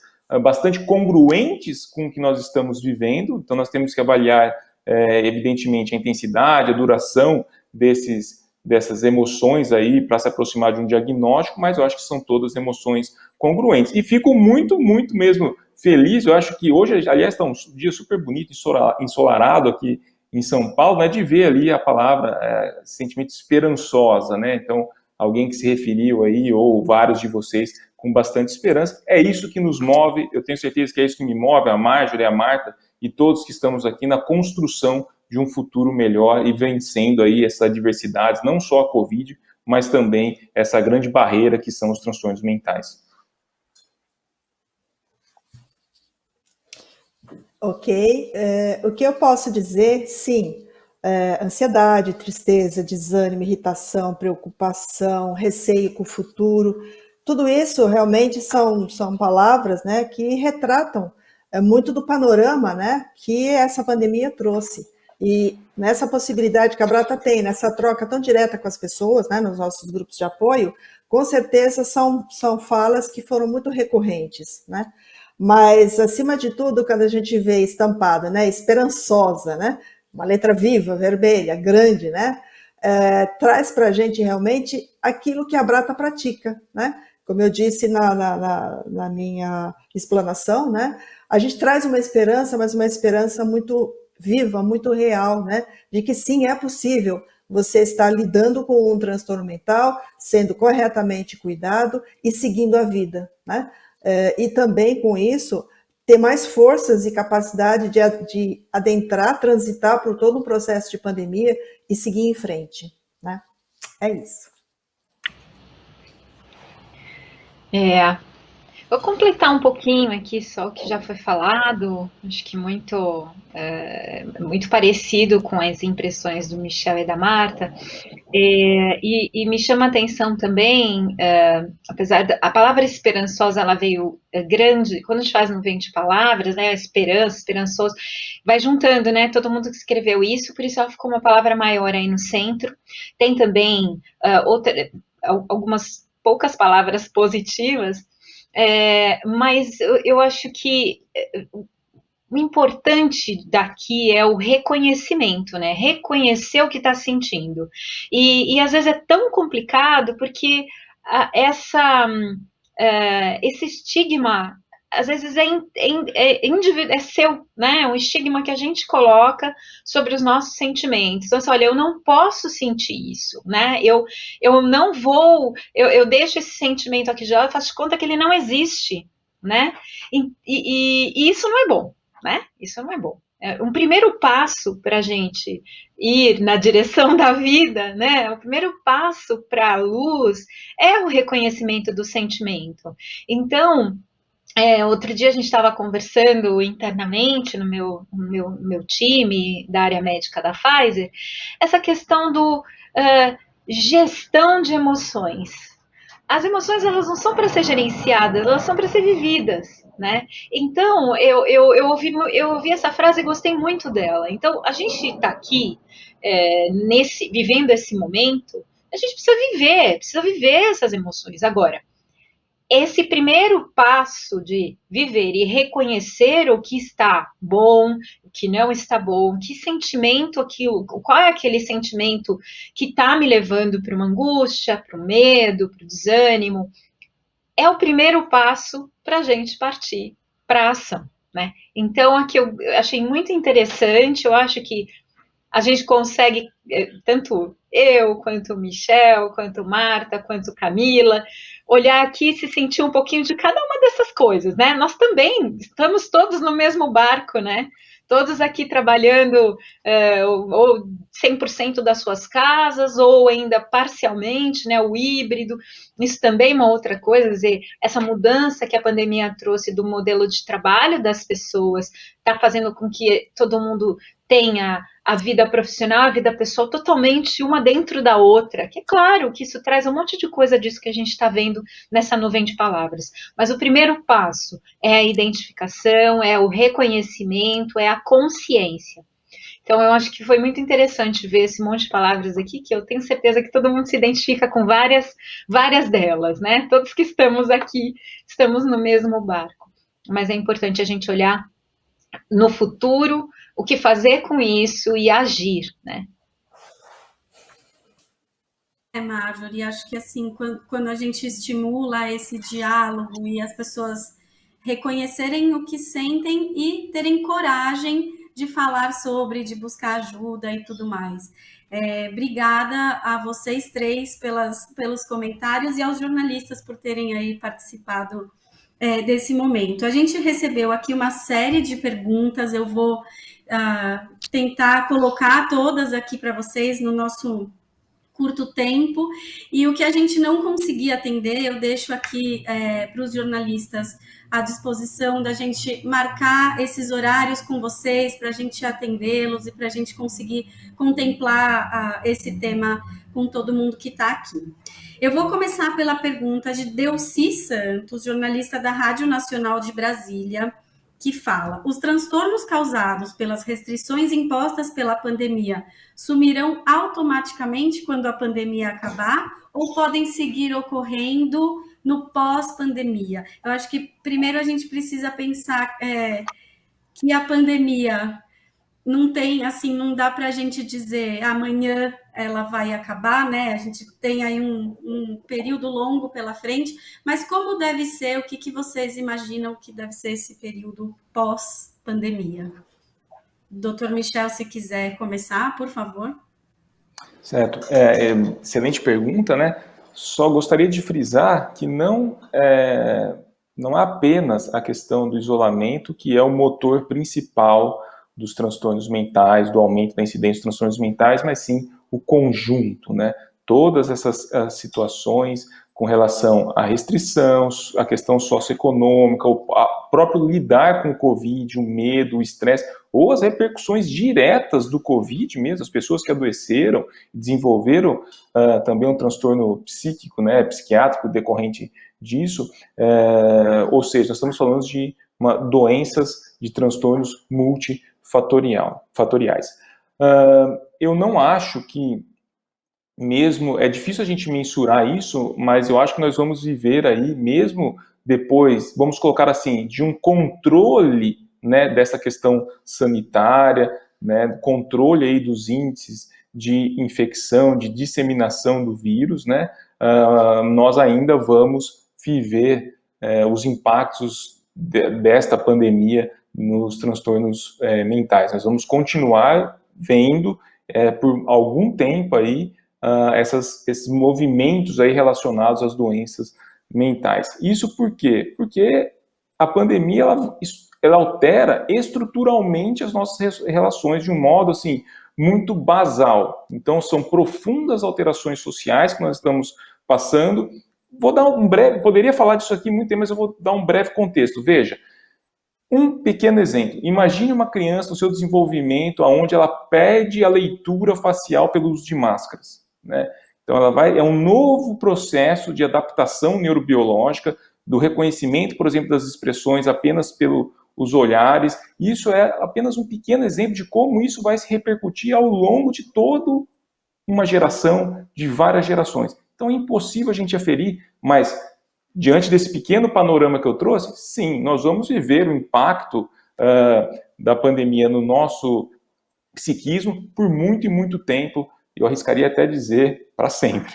bastante congruentes com o que nós estamos vivendo, então nós temos que avaliar, evidentemente, a intensidade, a duração dessas emoções aí para se aproximar de um diagnóstico, mas eu acho que são todas emoções congruentes. E fico muito, muito mesmo feliz, eu acho que hoje, aliás, está um dia super bonito, ensolarado aqui em São Paulo, né, de ver ali a palavra sentimento esperançosa, né? Então, alguém que se referiu aí, ou vários de vocês, com bastante esperança. É isso que nos move, eu tenho certeza que é isso que me move, a Marjorie, a Marta e todos que estamos aqui na construção de um futuro melhor e vencendo aí essas adversidades, não só a Covid, mas também essa grande barreira que são os transtornos mentais. Ok, o que eu posso dizer, sim, ansiedade, tristeza, desânimo, irritação, preocupação, receio com o futuro, tudo isso realmente são palavras, né, que retratam muito do panorama, né, que essa pandemia trouxe. E nessa possibilidade que a Abrata tem, nessa troca tão direta com as pessoas, né, nos nossos grupos de apoio, com certeza são falas que foram muito recorrentes, né? Mas, acima de tudo, quando a gente vê estampado, né, esperançosa, né, uma letra viva, vermelha, grande, né, traz para a gente realmente aquilo que a Abrata pratica, né? Como eu disse na minha explanação, né, a gente traz uma esperança, mas uma esperança muito viva, muito real, né, de que sim, é possível você está lidando com um transtorno mental, sendo corretamente cuidado e seguindo a vida, né? E também com isso, ter mais forças e capacidade de adentrar, transitar por todo o processo de pandemia e seguir em frente, né? É isso. Vou completar um pouquinho aqui só o que já foi falado, acho que muito parecido com as impressões do Michel e da Marta, e me chama a atenção também, apesar da palavra esperançosa, ela veio grande, quando a gente faz no 20 palavras, né, esperança, esperançoso, vai juntando, né, todo mundo que escreveu isso, por isso ela ficou uma palavra maior aí no centro. Tem também algumas poucas palavras positivas, mas eu acho que o importante daqui é o reconhecimento, né? Reconhecer o que está sentindo. E às vezes é tão complicado porque esse estigma, às vezes é seu, né? É um estigma que a gente coloca sobre os nossos sentimentos. Então, assim, olha, eu não posso sentir isso, né? Eu não vou, eu deixo esse sentimento aqui de lado, faço de conta que ele não existe, né? E isso não é bom, né? Isso não é bom. Um primeiro passo para a gente ir na direção da vida, né? O primeiro passo para a luz é o reconhecimento do sentimento. Então, outro dia a gente estava conversando internamente no meu time da área médica da Pfizer, essa questão do gestão de emoções. As emoções, elas não são para ser gerenciadas, elas são para ser vividas, né? Então, eu ouvi essa frase e gostei muito dela. Então, a gente está aqui, vivendo esse momento, a gente precisa viver essas emoções. Agora, esse primeiro passo de viver e reconhecer o que está bom, o que não está bom, que sentimento aquilo, qual é aquele sentimento que está me levando para uma angústia, para o medo, para o desânimo, é o primeiro passo para a gente partir para a ação, né? Então, aqui eu achei muito interessante, eu acho que a gente consegue, tanto eu, quanto o Michel, quanto Marta, quanto Camila, olhar aqui e se sentir um pouquinho de cada uma dessas coisas, né? Nós também estamos todos no mesmo barco, né? Todos aqui trabalhando ou 100% das suas casas, ou ainda parcialmente, né? O híbrido, isso também é uma outra coisa, quer dizer, essa mudança que a pandemia trouxe do modelo de trabalho das pessoas, está fazendo com que todo mundo tenha a vida profissional, a vida pessoal totalmente uma dentro da outra, que é claro que isso traz um monte de coisa disso que a gente está vendo nessa nuvem de palavras, mas o primeiro passo é a identificação, é o reconhecimento, é a consciência. Então, eu acho que foi muito interessante ver esse monte de palavras aqui, que eu tenho certeza que todo mundo se identifica com várias delas, né? Todos que estamos aqui, estamos no mesmo barco, mas é importante a gente olhar no futuro, o que fazer com isso e agir, né? Marjorie, acho que assim, quando a gente estimula esse diálogo e as pessoas reconhecerem o que sentem e terem coragem de falar sobre, de buscar ajuda e tudo mais. Obrigada a vocês três pelos comentários e aos jornalistas por terem aí participado desse momento. A gente recebeu aqui uma série de perguntas, eu vou tentar colocar todas aqui para vocês no nosso curto tempo, e o que a gente não conseguir atender, eu deixo aqui para os jornalistas à disposição da gente marcar esses horários com vocês, para a gente atendê-los e para a gente conseguir contemplar esse tema com todo mundo que está aqui. Eu vou começar pela pergunta de Delcy Santos, jornalista da Rádio Nacional de Brasília, que fala: os transtornos causados pelas restrições impostas pela pandemia sumirão automaticamente quando a pandemia acabar ou podem seguir ocorrendo no pós-pandemia? Eu acho que primeiro a gente precisa pensar que a pandemia não tem, assim, não dá para a gente dizer amanhã ela vai acabar, né? A gente tem aí um período longo pela frente, mas como deve ser, o que vocês imaginam que deve ser esse período pós-pandemia? Doutor Michel, se quiser começar, por favor. Certo. Excelente pergunta, né? Só gostaria de frisar que não é apenas a questão do isolamento que é o motor principal dos transtornos mentais, do aumento da incidência dos transtornos mentais, mas sim o conjunto, né? Todas essas situações com relação à restrição, a questão socioeconômica, o próprio lidar com o Covid, o medo, o estresse, ou as repercussões diretas do Covid mesmo, as pessoas que adoeceram, desenvolveram também um transtorno psíquico, né, psiquiátrico decorrente disso, ou seja, nós estamos falando de doenças, de transtornos multifatoriais. Eu não acho que mesmo, é difícil a gente mensurar isso, mas eu acho que nós vamos viver aí, mesmo depois, vamos colocar assim, de um controle, né, dessa questão sanitária, né, controle aí dos índices de infecção, de disseminação do vírus, né, nós ainda vamos viver os impactos desta pandemia nos transtornos mentais. Nós vamos continuar vendo por algum tempo aí esses movimentos aí relacionados às doenças mentais. Isso por quê? Porque a pandemia ela altera estruturalmente as nossas relações de um modo assim muito basal. Então são profundas alterações sociais que nós estamos passando. Vou dar poderia falar disso aqui muito tempo, mas eu vou dar um breve contexto. Veja, um pequeno exemplo. Imagine uma criança no seu desenvolvimento onde ela perde a leitura facial pelo uso de máscaras, né? Então é um novo processo de adaptação neurobiológica, do reconhecimento, por exemplo, das expressões apenas pelos olhares. Isso é apenas um pequeno exemplo de como isso vai se repercutir ao longo de toda uma geração, de várias gerações. Então é impossível a gente aferir, mas diante desse pequeno panorama que eu trouxe, sim, nós vamos viver o impacto da pandemia no nosso psiquismo por muito e muito tempo. Eu arriscaria até dizer para sempre.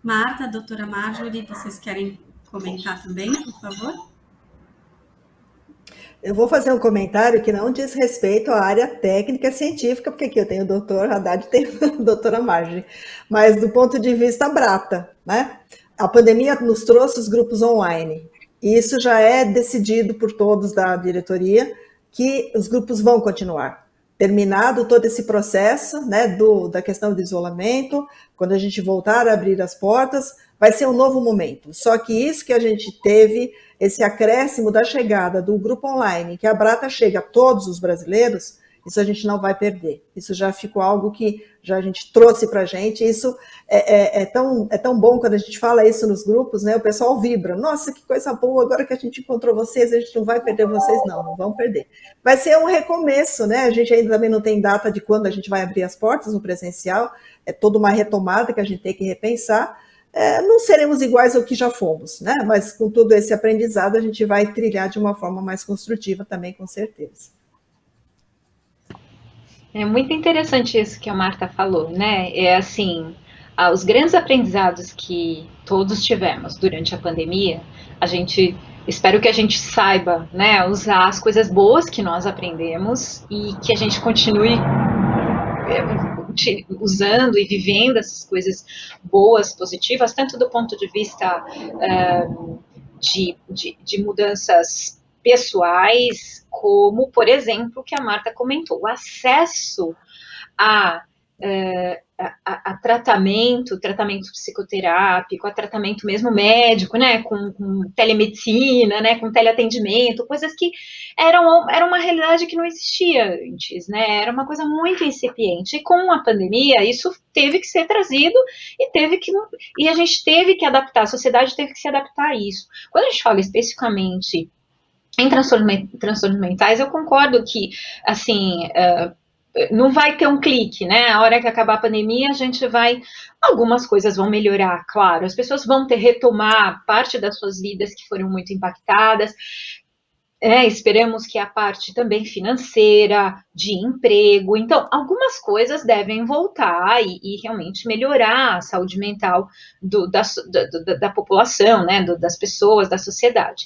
Marta, doutora Marjorie, vocês querem comentar também, por favor? Eu vou fazer um comentário que não diz respeito à área técnica científica, porque aqui eu tenho o doutor Haddad e tenho a doutora Marjorie, mas do ponto de vista Brata, né? A pandemia nos trouxe os grupos online, e isso já é decidido por todos da diretoria, que os grupos vão continuar. Terminado todo esse processo, né, da questão do isolamento, quando a gente voltar a abrir as portas, vai ser um novo momento. Só que isso que a gente teve, esse acréscimo da chegada do grupo online, que a Brata chega a todos os brasileiros, isso a gente não vai perder. Isso já ficou algo que já a gente trouxe para a gente. Isso é tão bom quando a gente fala isso nos grupos, né? O pessoal vibra. Nossa, que coisa boa, agora que a gente encontrou vocês, a gente não vai perder vocês, não vamos perder. Vai ser um recomeço, né? A gente ainda também não tem data de quando a gente vai abrir as portas no presencial, é toda uma retomada que a gente tem que repensar. Não seremos iguais ao que já fomos, né? Mas com todo esse aprendizado a gente vai trilhar de uma forma mais construtiva também, com certeza. É muito interessante isso que a Marta falou, né? É assim, os grandes aprendizados que todos tivemos durante a pandemia, espero que a gente saiba, né, usar as coisas boas que nós aprendemos e que a gente continue usando e vivendo essas coisas boas, positivas, tanto do ponto de vista de mudanças pessoais, como, por exemplo, o que a Marta comentou, o acesso a tratamento psicoterápico, a tratamento mesmo médico, né, com telemedicina, né, com teleatendimento, coisas que era uma realidade que não existia antes, né, era uma coisa muito incipiente, e com a pandemia isso teve que ser trazido e a gente teve que adaptar, a sociedade teve que se adaptar a isso. Quando a gente fala especificamente em transtornos mentais, eu concordo que, assim, não vai ter um clique, né? A hora que acabar a pandemia, algumas coisas vão melhorar, claro. As pessoas vão retomar parte das suas vidas que foram muito impactadas. Esperamos que a parte também financeira, de emprego. Então, algumas coisas devem voltar e realmente melhorar a saúde mental da população, né? Das pessoas, da sociedade.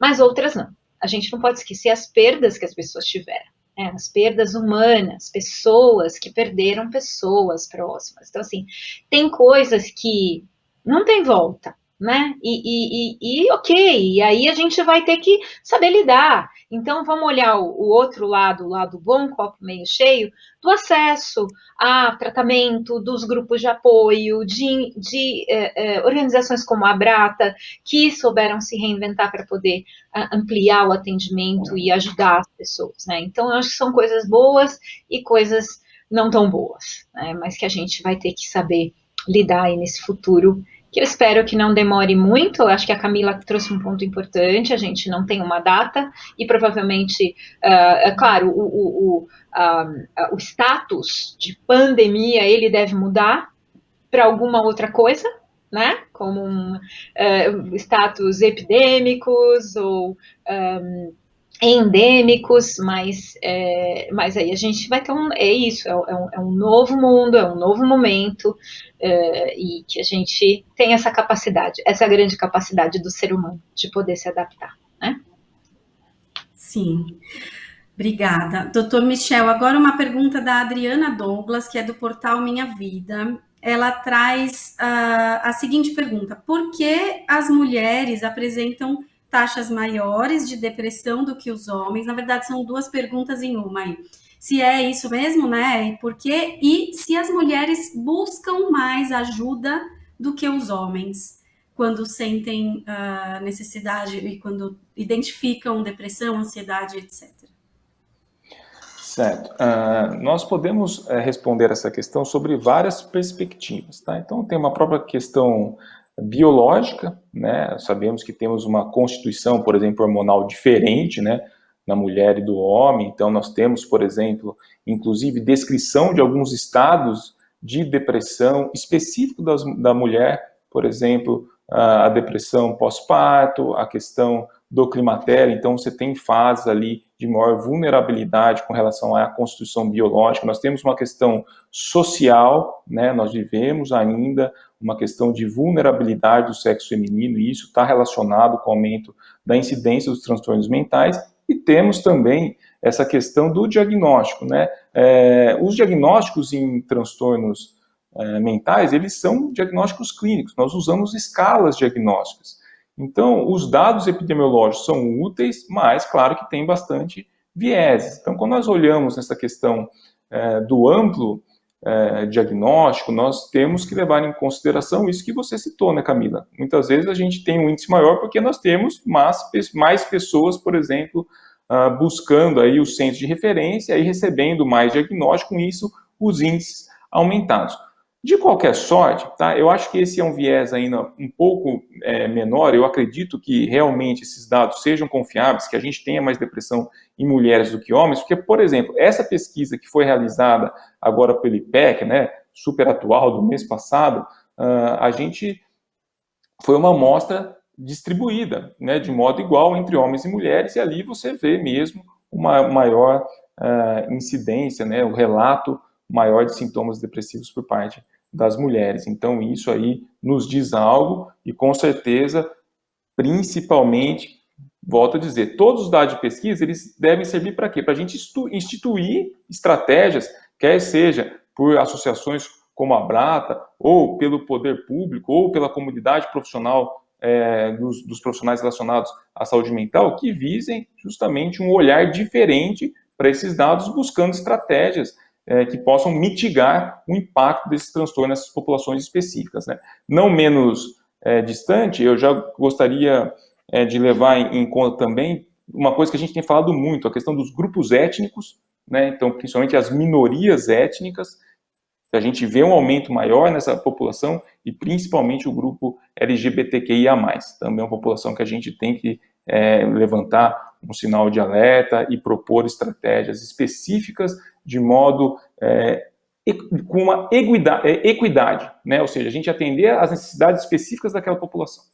Mas outras não. A gente não pode esquecer as perdas que as pessoas tiveram, as perdas humanas, pessoas que perderam pessoas próximas. Então, assim, tem coisas que não tem volta, né? Ok, e aí a gente vai ter que saber lidar. Então, vamos olhar o outro lado, o lado bom, copo meio cheio, do acesso a tratamento, dos grupos de apoio, de organizações como a Abrata, que souberam se reinventar para poder ampliar o atendimento e ajudar as pessoas, né? Então, eu acho que são coisas boas e coisas não tão boas, né? Mas que a gente vai ter que saber lidar aí nesse futuro, que eu espero que não demore muito. Eu acho que a Camila trouxe um ponto importante, a gente não tem uma data, e provavelmente, claro, o status de pandemia, ele deve mudar para alguma outra coisa, né, como status epidêmicos ou endêmicos, mas aí a gente vai ter é um novo mundo, é um novo momento, e que a gente tem essa capacidade, essa grande capacidade do ser humano de poder se adaptar, né? Sim. Obrigada. Doutor Michel, agora uma pergunta da Adriana Douglas, que é do portal Minha Vida. Ela traz a seguinte pergunta: por que as mulheres apresentam taxas maiores de depressão do que os homens? Na verdade, são duas perguntas em uma aí. Se é isso mesmo, né? E por quê? E se as mulheres buscam mais ajuda do que os homens quando sentem necessidade e quando identificam depressão, ansiedade, etc. Certo. Nós podemos responder essa questão sobre várias perspectivas, tá? Então, tem uma própria questão biológica, né? Sabemos que temos uma constituição, por exemplo, hormonal diferente, né, na mulher e do homem. Então, nós temos, por exemplo, inclusive descrição de alguns estados de depressão específico da mulher, por exemplo, a depressão pós-parto, a questão do climatério. Então, você tem fases ali de maior vulnerabilidade com relação à constituição biológica. Nós temos uma questão social, né? Nós vivemos ainda uma questão de vulnerabilidade do sexo feminino, e isso está relacionado com o aumento da incidência dos transtornos mentais. E temos também essa questão do diagnóstico, né? Os diagnósticos em transtornos mentais, eles são diagnósticos clínicos. Nós usamos escalas diagnósticas. Então, os dados epidemiológicos são úteis, mas, claro, que tem bastante vieses. Então, quando nós olhamos nessa questão do amplo diagnóstico, nós temos que levar em consideração isso que você citou, né, Camila? Muitas vezes a gente tem um índice maior porque nós temos mais pessoas, por exemplo, buscando aí os centros de referência e recebendo mais diagnóstico, com isso os índices aumentados. De qualquer sorte, tá? Eu acho que esse é um viés ainda um pouco menor. Eu acredito que realmente esses dados sejam confiáveis, que a gente tenha mais depressão em mulheres do que homens, porque, por exemplo, essa pesquisa que foi realizada agora pelo IPEC, né, super atual, do mês passado, a gente foi uma amostra distribuída, né, de modo igual entre homens e mulheres, e ali você vê mesmo uma maior incidência, né, o relato maior de sintomas depressivos por parte das mulheres. Então, isso aí nos diz algo, e com certeza, principalmente, volto a dizer, todos os dados de pesquisa, eles devem servir para quê? Para a gente instituir estratégias, quer seja por associações como a Abrata, ou pelo poder público, ou pela comunidade profissional, dos profissionais relacionados à saúde mental, que visem justamente um olhar diferente para esses dados, buscando estratégias que possam mitigar o impacto desses transtornos nessas populações específicas, né? Não menos distante, eu já gostaria de levar em conta também uma coisa que a gente tem falado muito, a questão dos grupos étnicos, né? Então, principalmente as minorias étnicas, a gente vê um aumento maior nessa população, e principalmente o grupo LGBTQIA+. Também é uma população que a gente tem que levantar um sinal de alerta e propor estratégias específicas de modo com uma equidade, né? Ou seja, a gente atender às necessidades específicas daquela população.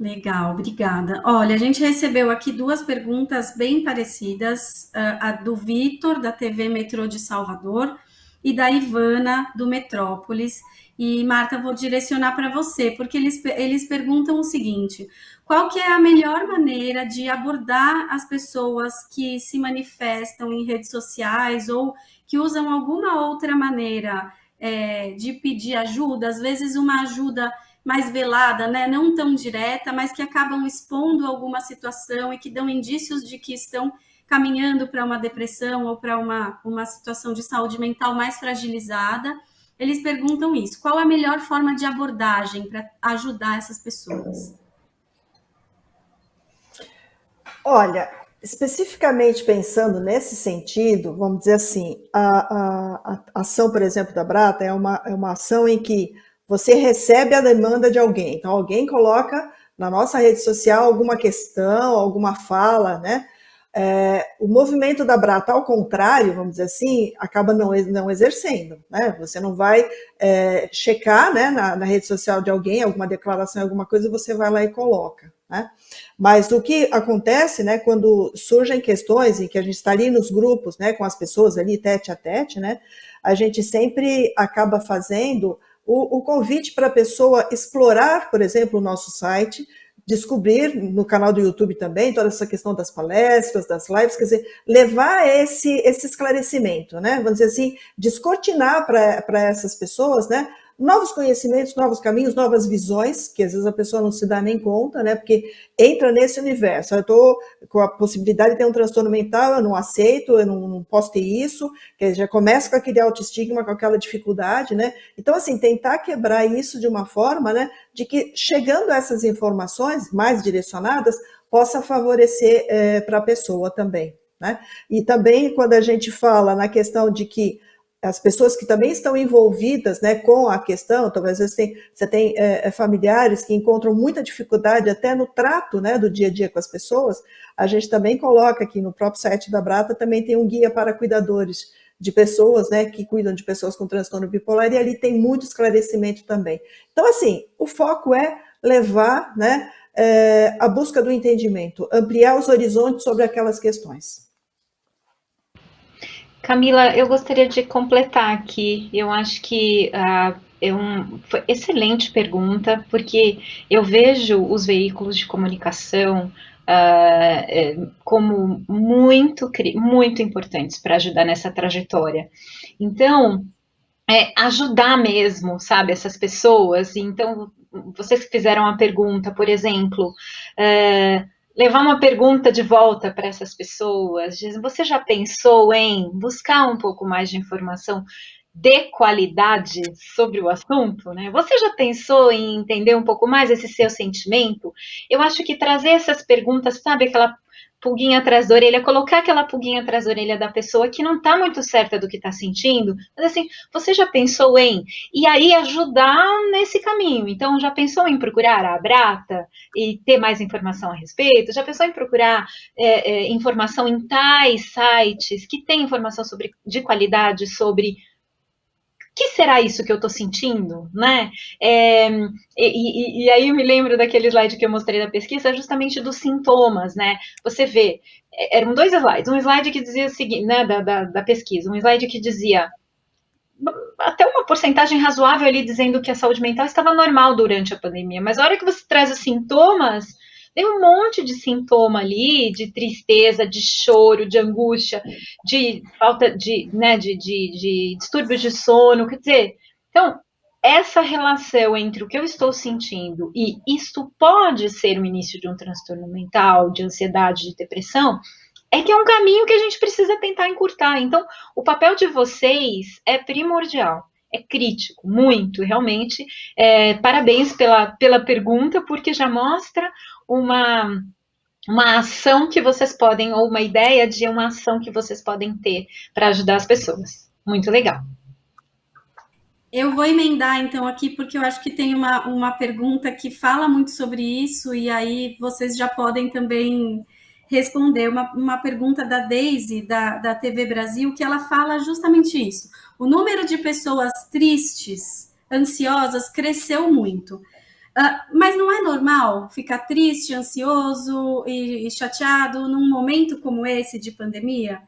Legal, obrigada. Olha, a gente recebeu aqui duas perguntas bem parecidas, a do Vitor, da TV Metrô de Salvador, e da Ivana, do Metrópolis. E, Marta, vou direcionar para você, porque eles perguntam o seguinte: qual que é a melhor maneira de abordar as pessoas que se manifestam em redes sociais ou que usam alguma outra maneira de pedir ajuda, às vezes uma ajuda mais velada, né? Não tão direta, mas que acabam expondo alguma situação e que dão indícios de que estão caminhando para uma depressão ou para uma situação de saúde mental mais fragilizada. Eles perguntam isso: qual a melhor forma de abordagem para ajudar essas pessoas? Olha, especificamente pensando nesse sentido, vamos dizer assim, a ação, por exemplo, da Brata é uma ação em que você recebe a demanda de alguém. Então, alguém coloca na nossa rede social alguma questão, alguma fala, né? O movimento da Brata, ao contrário, vamos dizer assim, acaba não exercendo, né? Você não vai checar, né, na rede social de alguém, alguma declaração, alguma coisa, você vai lá e coloca, né? Mas o que acontece, né, quando surgem questões em que a gente está ali nos grupos, né, com as pessoas ali tete a tete, né, a gente sempre acaba fazendo o convite para a pessoa explorar, por exemplo, o nosso site, descobrir no canal do YouTube também toda essa questão das palestras, das lives, quer dizer, levar esse esclarecimento, né? Vamos dizer assim, descortinar para essas pessoas, né? Novos conhecimentos, novos caminhos, novas visões, que às vezes a pessoa não se dá nem conta, né? Porque entra nesse universo. Eu estou com a possibilidade de ter um transtorno mental, eu não aceito, eu não posso ter isso, que já começa com aquele autoestigma, com aquela dificuldade, né? Então, assim, tentar quebrar isso de uma forma, né? De que, chegando a essas informações mais direcionadas, possa favorecer para a pessoa também, né? E também, quando a gente fala na questão de que as pessoas que também estão envolvidas, né, com a questão, talvez às vezes você tem familiares que encontram muita dificuldade até no trato, né, do dia a dia com as pessoas, a gente também coloca aqui no próprio site da Brata, também tem um guia para cuidadores de pessoas, né, que cuidam de pessoas com transtorno bipolar, e ali tem muito esclarecimento também. Então, assim, o foco é levar, né, a busca do entendimento, ampliar os horizontes sobre aquelas questões. Camila, eu gostaria de completar aqui. Eu acho que foi excelente pergunta, porque eu vejo os veículos de comunicação como muito importantes para ajudar nessa trajetória. Então, ajudar mesmo, sabe, essas pessoas. Então, vocês que fizeram a pergunta, por exemplo, levar uma pergunta de volta para essas pessoas, diz, você já pensou em buscar um pouco mais de informação de qualidade sobre o assunto, né? Você já pensou em entender um pouco mais esse seu sentimento? Eu acho que trazer essas perguntas, sabe, aquela pulguinha atrás da orelha, colocar aquela pulguinha atrás da orelha da pessoa que não está muito certa do que está sentindo, mas assim, você já pensou em? E aí ajudar nesse caminho. Então, já pensou em procurar a Brata e ter mais informação a respeito? Já pensou em procurar informação em tais sites que tem informação de qualidade sobre que será isso que eu estou sentindo, né? E aí eu me lembro daquele slide que eu mostrei da pesquisa, justamente dos sintomas, né? Você vê, eram 2 slides, um slide que dizia o seguinte, né, da pesquisa, um slide que dizia até uma porcentagem razoável ali dizendo que a saúde mental estava normal durante a pandemia, mas a hora que você traz os sintomas, tem um monte de sintoma ali, de tristeza, de choro, de angústia, de falta de distúrbios de sono, quer dizer, então, essa relação entre o que eu estou sentindo e isto pode ser o início de um transtorno mental, de ansiedade, de depressão, é que é um caminho que a gente precisa tentar encurtar. Então, o papel de vocês é primordial. É crítico, muito, realmente. Parabéns pela pergunta, porque já mostra uma ação que vocês podem, ou uma ideia de uma ação que vocês podem ter para ajudar as pessoas. Muito legal. Eu vou emendar, então, aqui, porque eu acho que tem uma pergunta que fala muito sobre isso, e aí vocês já podem também responder. Uma pergunta da Daisy, da TV Brasil, que ela fala justamente isso. O número de pessoas tristes, ansiosas, cresceu muito. Mas não é normal ficar triste, ansioso e chateado num momento como esse de pandemia?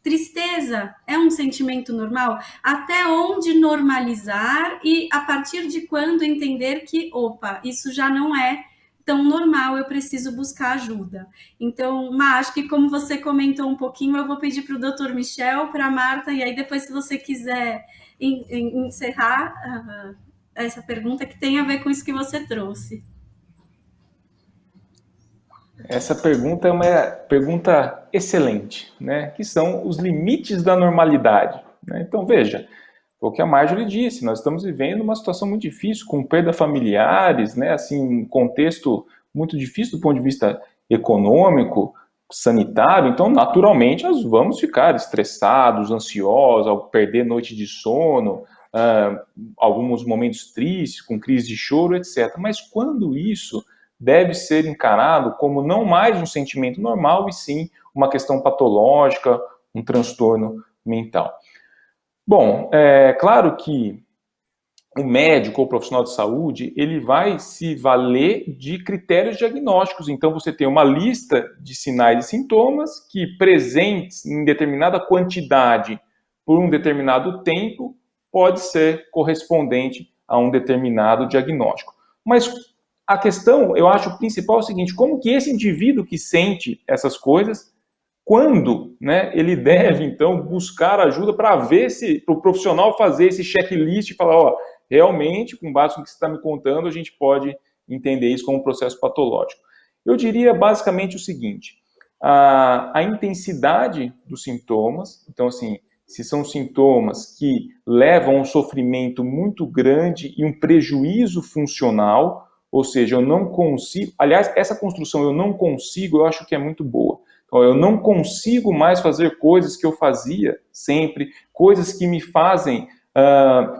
tristeza é um sentimento normal? Até onde normalizar e a partir de quando entender que, opa, isso já não é tão normal, eu preciso buscar ajuda. Então, acho que como você comentou um pouquinho, eu vou pedir para o Dr. Michel, para a Marta, e aí depois, se você quiser encerrar essa pergunta que tem a ver com isso que você trouxe. Essa pergunta é uma pergunta excelente, né? Que são os limites da normalidade, né? Então, veja, o que a Marjorie disse, nós estamos vivendo uma situação muito difícil, com perda familiares, né? Assim, um contexto muito difícil do ponto de vista econômico, sanitário, então, naturalmente, nós vamos ficar estressados, ansiosos, ao perder noite de sono, alguns momentos tristes, com crise de choro, etc. Mas quando isso deve ser encarado como não mais um sentimento normal, e sim uma questão patológica, um transtorno mental. Bom, é claro que o médico ou profissional de saúde, ele vai se valer de critérios diagnósticos. Então, você tem uma lista de sinais e sintomas que, presentes em determinada quantidade por um determinado tempo, pode ser correspondente a um determinado diagnóstico. Mas a questão, eu acho, principal é o seguinte: como que esse indivíduo que sente essas coisas, quando, né, ele deve, então, buscar ajuda para ver se, para o profissional fazer esse checklist e falar, ó, realmente, com base no que você está me contando, a gente pode entender isso como um processo patológico. Eu diria basicamente o seguinte: a intensidade dos sintomas, então, assim, se são sintomas que levam a um sofrimento muito grande e um prejuízo funcional, ou seja, eu não consigo... Aliás, essa construção eu não consigo, eu acho que é muito boa. Então, eu não consigo mais fazer coisas que eu fazia sempre, coisas que me fazem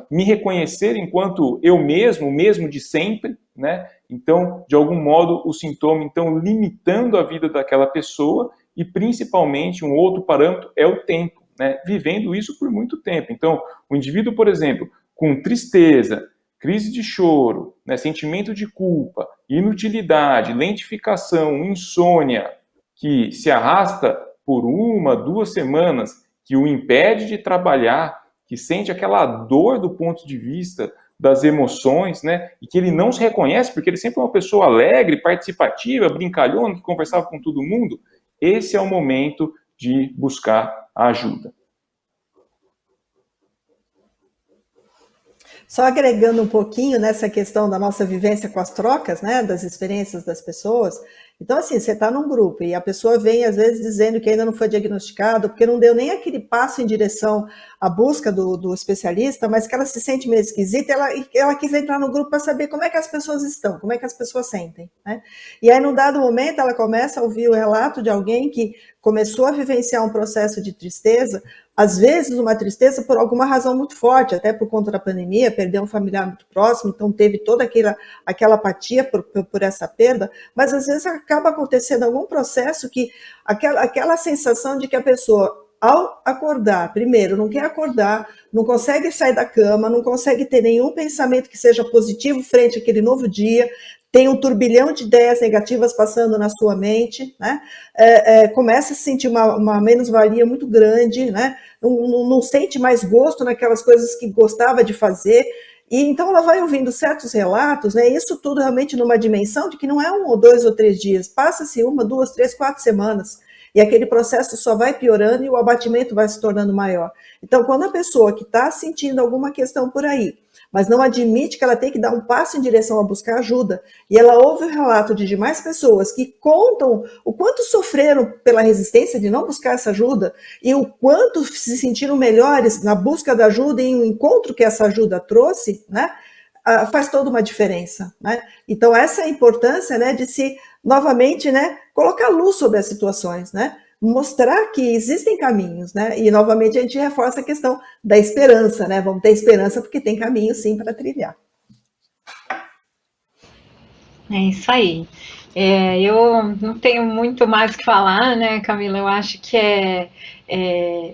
me reconhecer enquanto eu mesmo, o mesmo de sempre, né? Então, de algum modo, o sintoma, então, limitando a vida daquela pessoa, e principalmente um outro parâmetro é o tempo, né? Vivendo isso por muito tempo. Então, o indivíduo, por exemplo, com tristeza, crise de choro, né, sentimento de culpa, inutilidade, lentificação, insônia, que se arrasta por 1, 2 semanas, que o impede de trabalhar, que sente aquela dor do ponto de vista das emoções, né, e que ele não se reconhece, porque ele sempre é uma pessoa alegre, participativa, brincalhona, que conversava com todo mundo, esse é o momento de buscar a ajuda. Só agregando um pouquinho nessa questão da nossa vivência com as trocas, né, das experiências das pessoas. Então, assim, você está num grupo e a pessoa vem, às vezes, dizendo que ainda não foi diagnosticado, porque não deu nem aquele passo em direção à busca do especialista, mas que ela se sente meio esquisita, ela quis entrar no grupo para saber como é que as pessoas estão, como é que as pessoas sentem, né? E aí, num dado momento, ela começa a ouvir o relato de alguém que começou a vivenciar um processo de tristeza, às vezes uma tristeza por alguma razão muito forte, até por conta da pandemia, perdeu um familiar muito próximo, então teve toda aquela apatia por essa perda, mas às vezes acaba acontecendo algum processo que aquela sensação de que a pessoa, ao acordar, primeiro, não quer acordar, não consegue sair da cama, não consegue ter nenhum pensamento que seja positivo frente àquele novo dia, tem um turbilhão de ideias negativas passando na sua mente, né? Começa a sentir uma menos-valia muito grande, né? Não sente mais gosto naquelas coisas que gostava de fazer, e então ela vai ouvindo certos relatos, né? Isso tudo realmente numa dimensão de que não é 1 ou 2 ou 3 dias, passa-se 1, 2, 3, 4 semanas, e aquele processo só vai piorando e o abatimento vai se tornando maior. Então, quando a pessoa que está sentindo alguma questão por aí, mas não admite que ela tem que dar um passo em direção a buscar ajuda, e ela ouve o relato de demais pessoas que contam o quanto sofreram pela resistência de não buscar essa ajuda, e o quanto se sentiram melhores na busca da ajuda e no encontro que essa ajuda trouxe, né, faz toda uma diferença, né? Então, essa é a importância, né, de se, novamente, né, colocar luz sobre as situações, né? Mostrar que existem caminhos, né? E, novamente, a gente reforça a questão da esperança, né? Vamos ter esperança porque tem caminho, sim, para trilhar. É isso aí. Eu não tenho muito mais o que falar, né, Camila? Eu acho que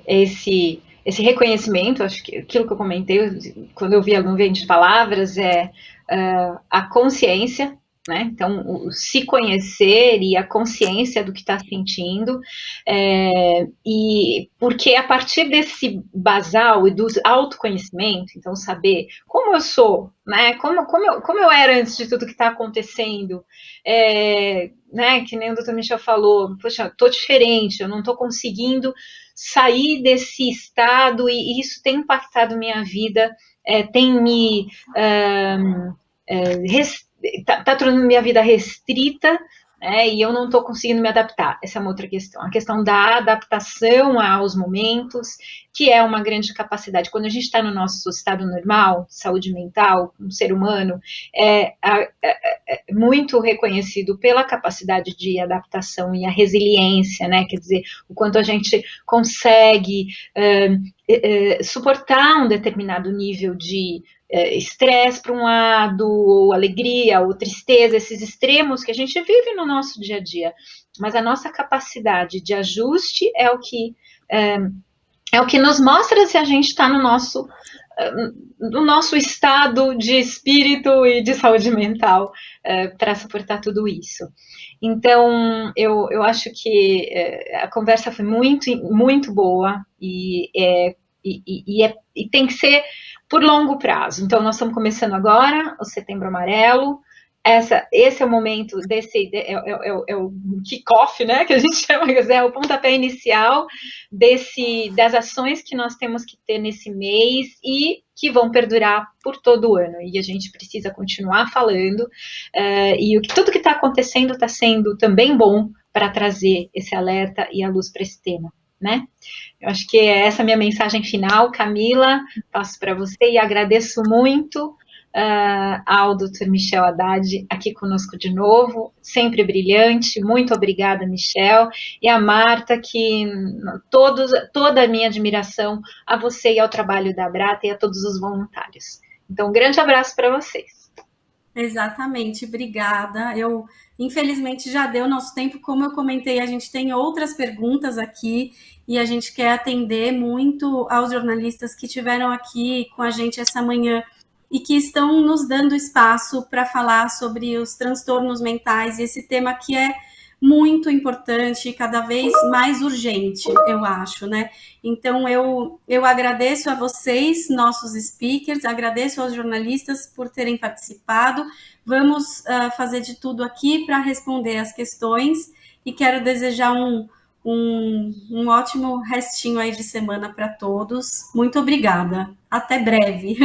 esse reconhecimento, acho que aquilo que eu comentei, quando eu vi algum vento de palavras, a consciência né? Então, o se conhecer e a consciência do que está sentindo, e porque a partir desse basal e do autoconhecimento, então saber como eu sou, né? Como eu era antes de tudo que está acontecendo, né? Que nem o Dr. Michel falou, poxa, estou diferente, eu não estou conseguindo sair desse estado e isso tem impactado minha vida, tem me tá tornando minha vida restrita, né, e eu não estou conseguindo me adaptar. Essa é uma outra questão. A questão da adaptação aos momentos, que é uma grande capacidade. Quando a gente está no nosso estado normal, saúde mental, um ser humano, é muito reconhecido pela capacidade de adaptação e a resiliência, né? Quer dizer, o quanto a gente consegue suportar um determinado nível de estresse para um lado, ou alegria, ou tristeza, esses extremos que a gente vive no nosso dia a dia. Mas a nossa capacidade de ajuste é o que nos mostra se a gente está no nosso estado de espírito e de saúde mental para suportar tudo isso. Então, eu acho que a conversa foi muito, muito boa e tem que ser por longo prazo. Então, nós estamos começando agora, o Setembro Amarelo. Esse é o momento é o kick-off, né, que a gente chama, quer dizer, é o pontapé inicial das ações que nós temos que ter nesse mês e que vão perdurar por todo o ano. E a gente precisa continuar falando. E tudo que está acontecendo está sendo também bom para trazer esse alerta e a luz para esse tema, né? Eu acho que essa é a minha mensagem final. Camila, passo para você e agradeço muito ao Dr. Michel Haddad aqui conosco de novo, sempre brilhante. Muito obrigada, Michel, e a Marta, que toda a minha admiração a você e ao trabalho da Abrata e a todos os voluntários. Então, um grande abraço para vocês. Exatamente, obrigada. Infelizmente, já deu nosso tempo. Como eu comentei, a gente tem outras perguntas aqui e a gente quer atender muito aos jornalistas que estiveram aqui com a gente essa manhã e que estão nos dando espaço para falar sobre os transtornos mentais, e esse tema que é muito importante e cada vez mais urgente, eu acho, né? Então, eu agradeço a vocês, nossos speakers, agradeço aos jornalistas por terem participado. Vamos fazer de tudo aqui para responder as questões e quero desejar um ótimo restinho aí de semana para todos. Muito obrigada. Até breve.